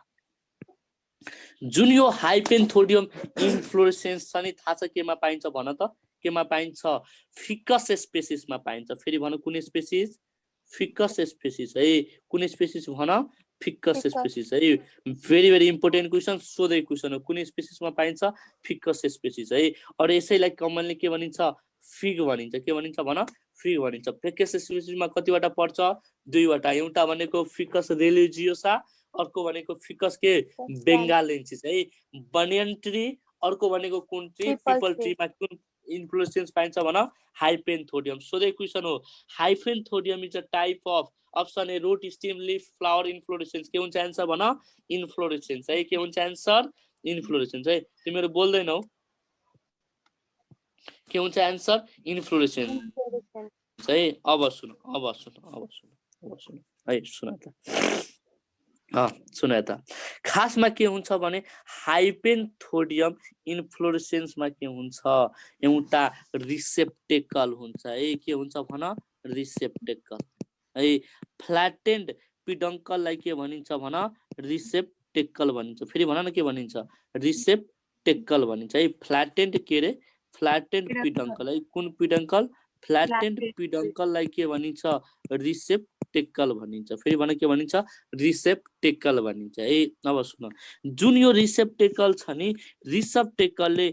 जुन यो हाइपेन्थोडियम इन्फ्लोरेसेन्स छ नि थाहा छ केमा पाइन्छ भन त केमा पाइन्छ फिकस स्पेसिसमा पाइन्छ फेरि भन कुन स्पेसिस फिकस स्पेसिस है कुन स्पेसिस भन फिकस स्पेसिस है भेरी भेरी इम्पोर्टेन्ट क्वेशन सोधे क्वेशन हो कुन स्पेसिसमा पाइन्छ फिकस स्पेसिस है अरु यसैलाई कमनली के भनिन्छ फिग भनिन्छ के भनिन्छ भन फिग भनिन्छ फिकस स्पेसिसमा कतिवटा पर्छ 2 वटा एउटा भनेको फिकस रिलिजियोसा अर्को भनेको फिकस के बेंगालेन्सिस है बनियन ट्री अर्को भनेको कुन ट्री पीपल ट्रीमा कुन इन्फ्लोरेसेन्स पाइन्छ भन हाइपेन्थोडियम सोधे क्वेशन हो hypanthodium is a type of option A root stem leaf flower inflorescence के हुन्छ आन्सर भन इन्फ्लोरेसेन्स है के हुन्छ आन्सर इन्फ्लोरेसेन्स है तिमीहरु बोल्दैनौ के हुन्छ आन्सर इन्फ्लोरेसेन्स है अब सुन है सुन त सुन त खासमा के हुन्छ भने हाइपेन्थोडियम इन्फ्लोरेसेन्समा के हुन्छ एउटा रिसेप्टेकल हुन्छ है के हुन्छ भन रिसेप्टेकल है फ्ल्याटेन्ड पिडङ्कललाई के भनिन्छ भन रिसेप्टेकल भनिन्छ फेरि भन न के भनिन्छ रिसेप्टेकल भनिन्छ है फ्ल्याटेन्ड के रे फ्ल्याटेन्ड पिडङ्कल है कुन पिडङ्कल फ्ल्याटेन्ड पिडङ्कललाई के भनिन्छ रिसेप्टेकल भनिन्छ फेरि भन के भनिन्छ रिसेप्टेकल भनिन्छ है अब सुन जुन यो रिसेप्टेकल छ नि रिसेप्टेकलले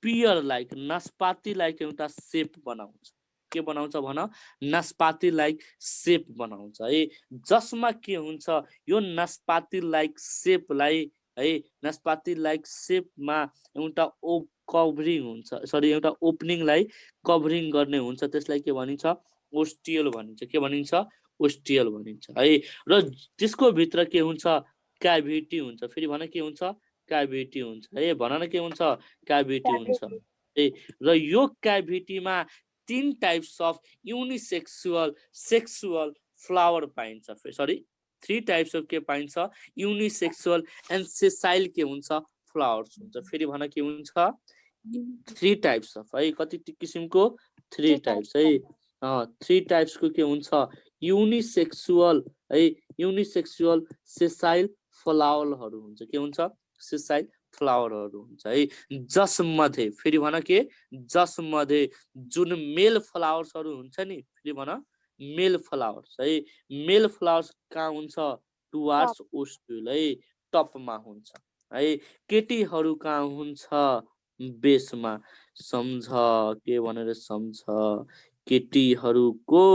पियर लाइक नासपाती लाइक एउटा शेप बनाउँछ के बनाउँछ भन नासपाती लाइक शेप बनाउँछ है जसमा के हुन्छ यो नासपाती लाइक शेपलाई है नासपाती लाइक शेपमा एउटा कभरिङ हुन्छ सरी एउटा ओपनिङलाई कभरिङ गर्ने हुन्छ त्यसलाई के भनिन्छ ओस्टियल भनिन्छ के भनिन्छ ओस्टियल भनिन्छ है र त्यसको भित्र के हुन्छ क्याभिटी हुन्छ फेरि भन के हुन्छ क्याभिटी हुन्छ है भन न के हुन्छ क्याभिटी हुन्छ है र यो क्याभिटीमा 3 types of unisexual sexual flower पाइन्छ सरी 3 टाइप्स अफ के पाइन्छ यूनिसेक्सुअल एन्ड सेसाइल के हुन्छ फ्लावर्स हुन्छ फेरि भन के हुन्छ 3 टाइप्स अफ है कति किसिमको 3 टाइप्स है 3 टाइप्स को के हुन्छ यूनिसेक्सुअल है यूनिसेक्सुअल सेसाइल फ्लावरहरु हुन्छ के हुन्छ सेसाइल फ्लावरहरु हुन्छ है जसमध्ये फेरि भन के जसमध्ये जुन मेल फ्लावर्सहरु हुन्छ नि फेरि भन मेल फ्लावर्स है मेल फ्लावर्स कहाँ हुन्छ टुवार्ड्स ओस्टियल है टपमा हुन्छ है केटीहरु कहाँ हुन्छ बेसमा सम्झ के भनेर सम्झ केटीहरुको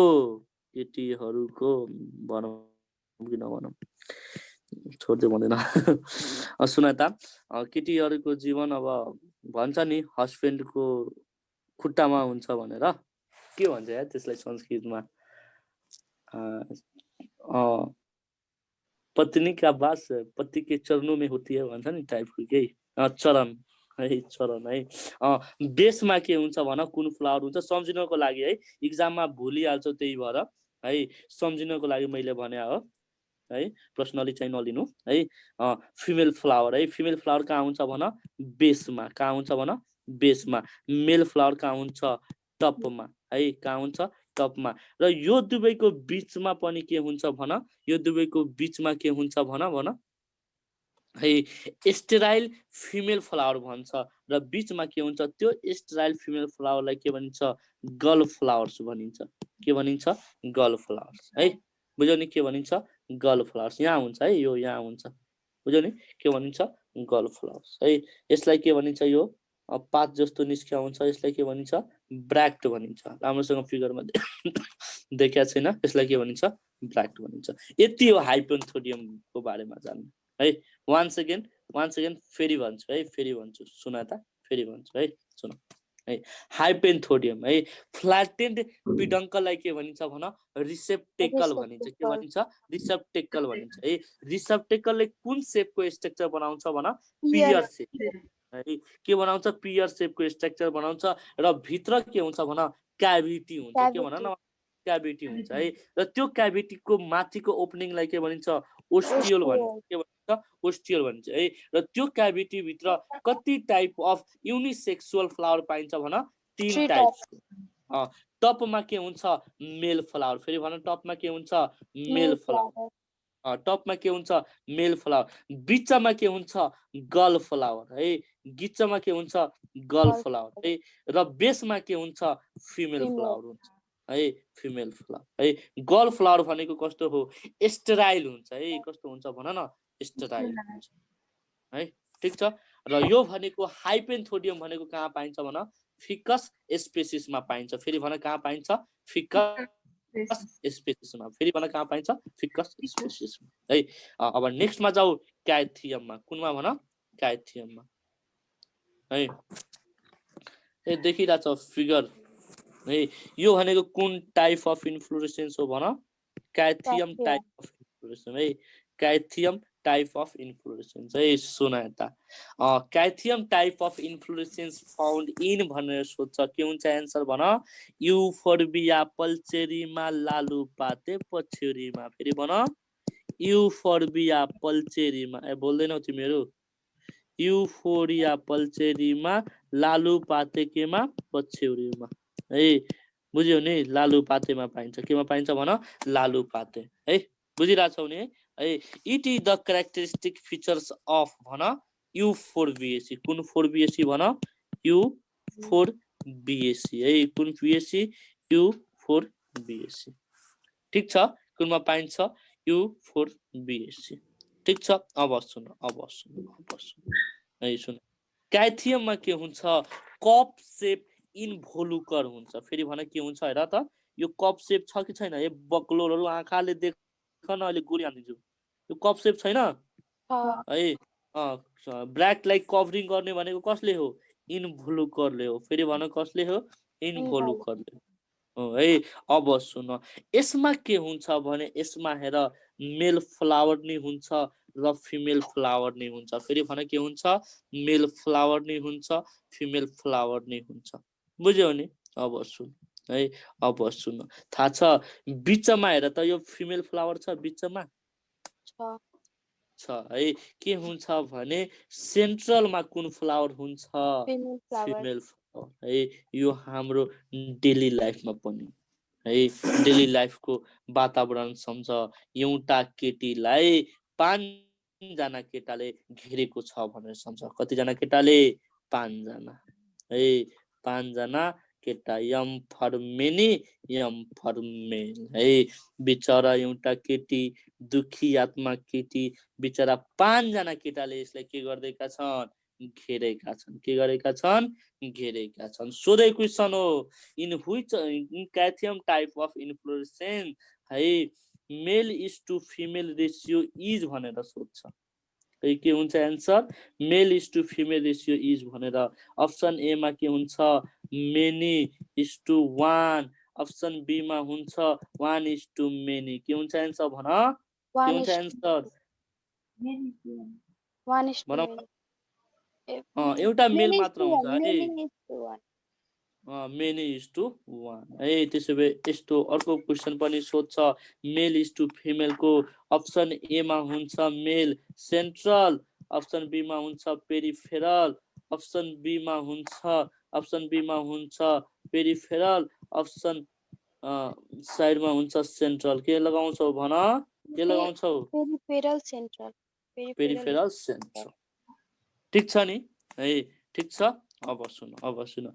भनौं कि नभनौं छोड्दै भन्दैन सुन त केटीहरुको जीवन अब भन्छ नि हस्बेन्डको खुट्टामा हुन्छ भनेर के भन्छ यार त्यसलाई संस्कृतमा पत्नी का बास पति के चरणों में होती है भन्छ नि टाइपको के चरण है चरण है बेसमा के हुन्छ भन कुन फ्लावर हुन्छ सम्झिनको लागि है एक्जाममा भुलिहाल्छौ त्यही भएर है सम्झिनको लागि मैले भने हो है पर्सनली चाहिँ नलिनु है फिमेल फ्लावर है फिमेल फ्लावर कहाँ हुन्छ भन बेसमा कहाँ हुन्छ भन बेसमा मेल फ्लावर कहाँ हुन्छ टपमा है कहाँ हुन्छ टपमा र यो दुवैको बीचमा पनि के हुन्छ भन यो दुवैको बीचमा के हुन्छ भन है स्टेराइल फिमेल फ्लावर भन्छ र बीचमा के हुन्छ त्यो स्टेराइल फिमेल फ्लावरलाई के भनिन्छ गर्ल फ्लावर्स भनिन्छ के भनिन्छ गर्ल फ्लावर्स है बुझ्यौ नि के भनिन्छ गर्ल फ्लावर्स यहाँ हुन्छ है यो यहाँ हुन्छ बुझ्यौ नि के भनिन्छ गर्ल फ्लावर्स है यसलाई के भनिन्छ यो पात जस्तो निस्किया हुन्छ यसलाई के भनिन्छ ब्र्याक्ट भनिन्छ राम्रोसँग फिगरमा देखिया छैन यसलाई के भनिन्छ ब्र्याक्ट भनिन्छ यति हो हाइपेन्थोडियमको बारेमा जान्नु है once again फेरि भन्छु है फेरि भन्छु सुन त फेरि भन्छु है सुन है हाइपेन्थोडियम है फ्ल्याटेन्ड पिडङ्कलाई के भनिन्छ भन रिसेप्टेकल भनिन्छ के भनिन्छ रिसेप्टेकल भनिन्छ है रिसेप्टेकलले कुन शेपको स्ट्रक्चर बनाउँछ भन पियर शेप है के बनाउँछ पियर शेपको स्ट्रक्चर बनाउँछ र भित्र के हुन्छ भन क्याभिटी हुन्छ के भन न क्याभिटी हुन्छ है र त्यो क्याभिटीको माथिको ओपनिङलाई के भनिन्छ ओस्टियोल भनिन्छ के भनिन्छ ओस्टियोल भनिन्छ है र त्यो क्याभिटी भित्र कति टाइप अफ युनिसेक्सुअल फ्लावर पाइन्छ भन 3 टाइप्स टपमा के हुन्छ मेल फ्लावर फेरि भन टपमा के हुन्छ मेल फ्लावर टपमा के हुन्छ मेल फ्लावर बीचमा के हुन्छ गर्ल फ्लावर है गिचमा के हुन्छ गर्ल फ्लावर है र बेसमा के हुन्छ फिमेल फ्लावर हुन्छ है फिमेल फ्लावर है गर्ल फ्लावर भनेको कस्तो हो स्टेराइल हुन्छ है कस्तो हुन्छ भन न स्टेराइल हुन्छ है ठीक छ र यो भनेको हाइपेन्थोडियम भनेको कहाँ पाइन्छ भन फिकस स्पेसिसमा पाइन्छ फेरि भन कहाँ पाइन्छ फिकस स्पेसिसमा फेरि भन कहाँ पाइन्छ फिकस स्पेसिसमा है अब नेक्स्टमा जाऊ क्याथियममा कुनमा भन क्याथियममा है ए देखिरहेछ फिगर है यो भनेको कुन टाइप अफ इन्फ्लोरेसेन्स हो भन क्याथियम टाइप अफ इन्फ्लोरेसेन्स है क्याथियम टाइप अफ इन्फ्लोरेसेन्स है सुन यता क्याथियम टाइप अफ इन्फ्लोरेसेन्स फाउन्ड इन भनेर सोध्छ के हुन्छ एन्सर भन युफोर्बिया पल्चेरीमा लालुपाते पछ्यौरीमा फेरि भन युफोर्बिया पल्चेरीमा ए बोल्दैनौ तिमीहरू युफोरिया पल्चेरीमा लालुपातेकेमा पछ्यौरीमा है बुझ्यौ नि लालुपातेमा पाइन्छ केमा पाइन्छ भन लालुपाते है बुझिरहेछौ नि है it is the characteristic features of भन युफोर्बिएसी कुन फोर्बिएसी भन युफोर्बिएसी है कुन बिएसी युफोर्बिएसी ठीक छ कुनमा पाइन्छ युफोर्बिएसी ठीक छ अब सुन है सुन क्याथियममा के हुन्छ कप शेप इन्भोलुकर हुन्छ फेरि भन के हुन्छ हेर त यो कप शेप छ कि छैन ए बक्लोहरू आँखाले देख न अहिले गोली हानिदिन्छु यो कप शेप छैन है ब्ल्याकलाई कभरिङ गर्ने भनेको कसले हो इन्भोलुकरले हो फेरि भन कसले हो इन्भोलुकरले हो है अब सुन यसमा के हुन्छ भने यसमा हेर मेल फ्लावर नै हुन्छ र फिमेल फ्लावर नै हुन्छ फेरि भन के हुन्छ मेल फ्लावर नै हुन्छ फिमेल फ्लावर नै हुन्छ बुझ्यौ नि अब सुन है अब सुन थाहा छ बीचमा हेर त यो फिमेल फ्लावर छ बीचमा छ है के हुन्छ भने सेन्ट्रलमा कुन फ्लावर हुन्छ फिमेल फ्लावर है यो हाम्रो डेली लाइफमा पनि है डेली लाइफको वातावरण सम्झ एउटा केटीलाई 5 जना केटाले घेरेको छ भनेर सम्झ कतिजना केटाले 5 जना है 5 जना केटा यम फर मेनी यम फर मेल है बिचरा एउटा केटी दुखी आत्मा केटी बिचरा 5 जना केटाले यसलाई के गर्दैका छन् घेरेका छन् के गरेका छन् घेरेका छन् सोधे क्वेशन हो in which in cyathium type of inflorescence है male is to female ratio is भनेर सोध्छ के हुन्छ answer male is to female ratio is भनेर अप्सन ए मा के हुन्छ many is to 1 option B मा हुन्छ 1 इज टु मेनी के हुन्छ एन्सर भन के हुन्छ एन्सर एउटा मेल मात्र हुन्छ है मेनी इज टु 1 है त्यसो भए यस्तो अर्को क्वेशन पनि सोध्छ मेल इज टु फिमेल को अप्सन ए मा हुन्छ मेल सेन्ट्रल अप्सन बी मा हुन्छ पेरिफेरल अप्सन बी मा हुन्छ पेरिफेरल अप्सन साइड मा हुन्छ सेन्ट्रल के लगाउँछौ भन के लगाउँछौ पेरिफेरल सेन्ट्रल पेरिफेरल सेन्ट्रल ठीक छ नि है ठीक छ अब सुन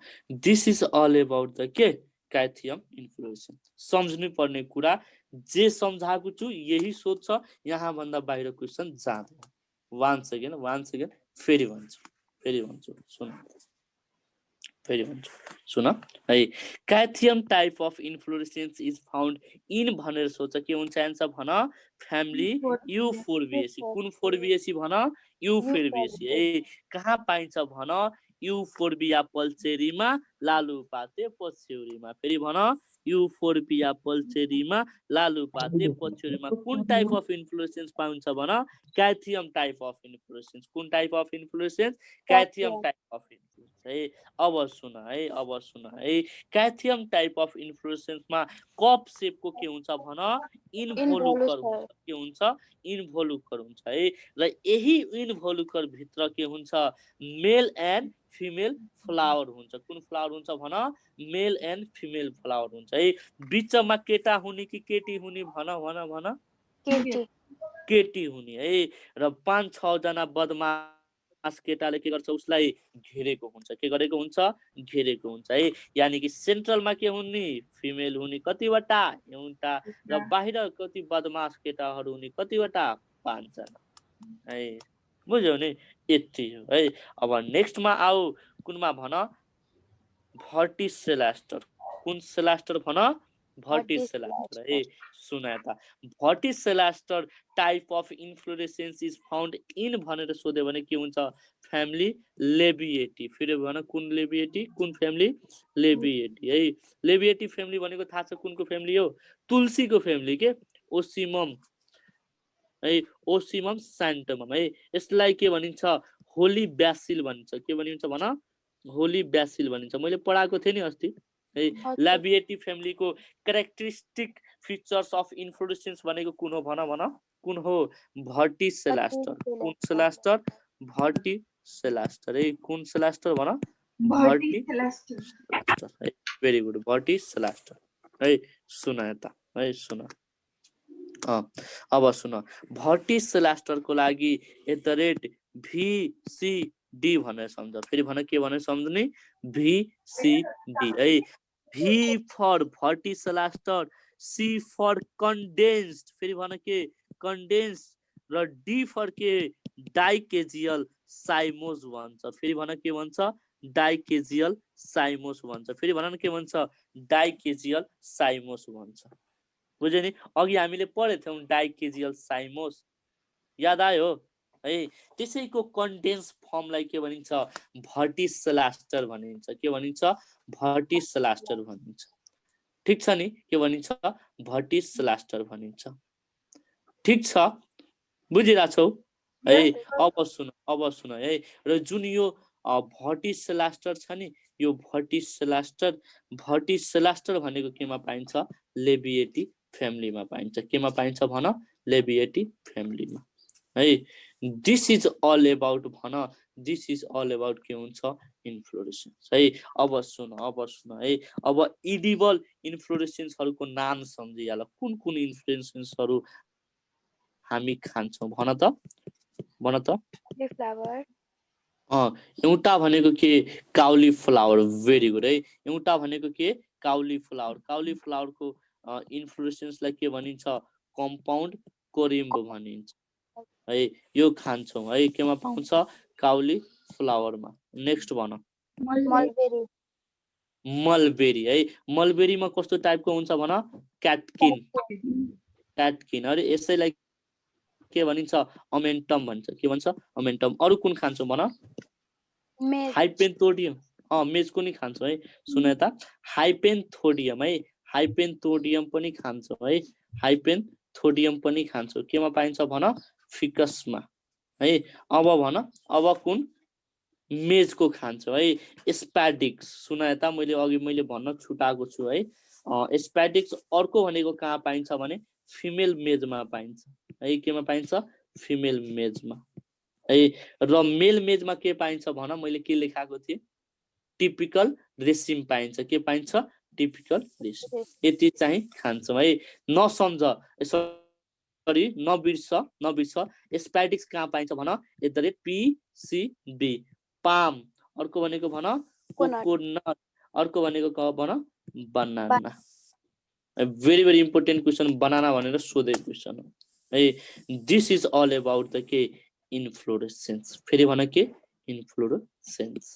this is all about the के क्याथियम इन्फ्लोरेसेन्स सम्झ्नु पर्ने कुरा जे सम्झाएको छु यही सोच छ यहाँ भन्दा बाहिर क्वेशन जाँदैन वान सेकेन्ड फेरि भन्छु सुन है cyathium type of inflorescence is found in भनेर सोच के हुन्छ एन्सर भन फ्यामिली युफोर्बिएसी कुन फोर्बिएसी भन युफोर्बिएसी है कहाँ पाइन्छ भन युफोर्बिया पल्चेरीमा लालुपाते पछ्यौरीमा फेरि भन युफोर्बिया पल्चेरीमा लालुपाते पछ्यौरीमा कुन टाइप अफ इन्फ्लोरेसेन्स पाइन्छ भन क्याथियम टाइप अफ इन्फ्लोरेसेन्स कुन type of इन्फ्लोरेसेन्स क्याथियम type of inflorescence है अब सुन है क्याथियम टाइप अफ इन्फ्लोरेसेन्समा कप सेपको के हुन्छ भन इन्भोलुकर हुन्छ के हुन्छ इन्भोलुकर हुन्छ है र यही इन्भोलुकर भित्र के हुन्छ मेल एन्ड फिमेल फ्लावर हुन्छ कुन फ्लावर हुन्छ भन मेल एन्ड फिमेल फ्लावर हुन्छ है बिचमा केटा हुने कि केटी हुने भन केटी हुने है र 5-6 जना बदमास केटाले के गर्छ उसलाई घेरेको हुन्छ है यानी कि सेन्ट्रलमा के हुने फिमेल हुने कतिवटा एउटा र बाहिर कति बदमास केटाहरू हुने कतिवटा 5 जना है बुझ्यौ नि यति हो है अब नेक्स्टमा आऊ कुनमा भन भर्टिसेलास्टर कुन सेलास्टर भन भर्टिसेलास्टर है सुन त verticillaster type of inflorescence is found in भनेर सोध्यो भने के हुन्छ फ्यामिली लेबिएटी फेरि भन कुन लेबिएटी कुन फ्यामिली लेबिएटी है लेबिएटी फ्यामिली भनेको थाहा छ कुनको फ्यामिली हो तुलसीको फ्यामिली के ओसिमम है ओसिमम स्यान्टमम है यसलाई के भनिन्छ होली ब्यासिल भनिन्छ के भनिन्छ भन होली ब्यासिल भनिन्छ मैले पढाएको थिएँ नि अस्ति है लेबिएटी फ्यामिलीको क्यारेक्टरिस्टिक फिचर्स अफ इन्फ्लोरेसेन्स भनेको कुन हो भन कुन हो भर्टिसेलास्टर कुन सेलास्टर भर्टिसेलास्टर है कुन सेलास्टर भन भर्टिसेलास्टर है भेरी गुड भर्टिसेलास्टर है सुन त है सुन अब सुन भर्टिसेलास्टरको लागि @VCD भनेर सम्झ फेरि भन के भनेर सम्झ्ने VCD है V फर भर्टिसेलास्टर C फर कन्डेन्स्ड फेरि भन के कन्डेन्स्ड र D फर के डाइकेजियल साइमोस भन्छ फेरि भन के भन्छ डाइकेजियल साइमोस भन्छ फेरि भन के भन्छ डाइकेजियल साइमोस भन्छ बुझ्यो नि अघि हामीले पढेको थियौँ डाइकेजियल साइमोस याद आयो है त्यसैको कन्डेन्स फर्मलाई के भनिन्छ भर्टिसेलास्टर भनिन्छ के भनिन्छ भर्टिसेलास्टर भनिन्छ ठीक छ नि के भनिन्छ भर्टिसेलास्टर भनिन्छ ठीक छ बुझिराछौ है अब सुन है र जुन यो भर्टिसेलास्टर छ नि यो भर्टिसेलास्टर भनेको केमा पाइन्छ लेबिएटी फ्यामिलीमा पाइन्छ केमा पाइन्छ भन लेबिएटी फ्यामिलीमा है दिस इज अल अबाउट भन दिस इज अल अबाउट के हुन्छ इन्फ्लोरेसेन्स है अब सुन है अब इडिबल इन्फ्लोरेसेन्सहरुको नाम सम्झिहाल कुन इन्फ्लोरेसेन्सहरु हामी खान्छौं भन त फ्लावर एउटा भनेको के काउली फ्लावर भेरी गुड है एउटा भनेको के काउली फ्लावरको इन्फ्लोरेसेन्सलाई के भनिन्छ कम्पाउन्ड कोरिम्ब भनिन्छ है यो खान्छौं है केमा पाउँछ काउली फ्लावरमा नेक्स्ट भन मलबेरी है मलबेरीमा कस्तो टाइपको हुन्छ भन क्याटकिन अरे यसैलाई के भनिन्छ अमेन्टम भन्छ के भन्छ अमेन्टम अरु कुन खान्छौं भन हाइपेन्थोडियम मेजको नि खान्छौं है सुन त हाइपेन्थोडियम है हाइपेन्थोडियम पनि खान्छौं है हाइपेन्थोडियम पनि खान्छौं केमा पाइन्छ भन फिकसमा है अब भन अब कुन मेजको खान्छौं है स्प्याडिक्स सुन त मैले भन्न छुटाएको छु है स्प्याडिक्स अर्को भनेको कहाँ पाइन्छ भने फिमेल मेजमा पाइन्छ है केमा पाइन्छ फिमेल मेजमा है र मेल मेजमा के पाइन्छ भन मैले के लेखाएको थिएँ टिपिकल रेसिम पाइन्छ के पाइन्छ टिपिकल रेसिम यति चाहिँ खान्छौं है नसम्झ सरी नबिर्स स्प्याडिक्स कहाँ पाइन्छ भन @PCB पाम अर्को भनेको भन कोकोनट अर्को भनेको क भन banana very very important question banana भनेर सोधेको क्वेशन हो है this is all about the के inflorescence फेरि भन के inflorescence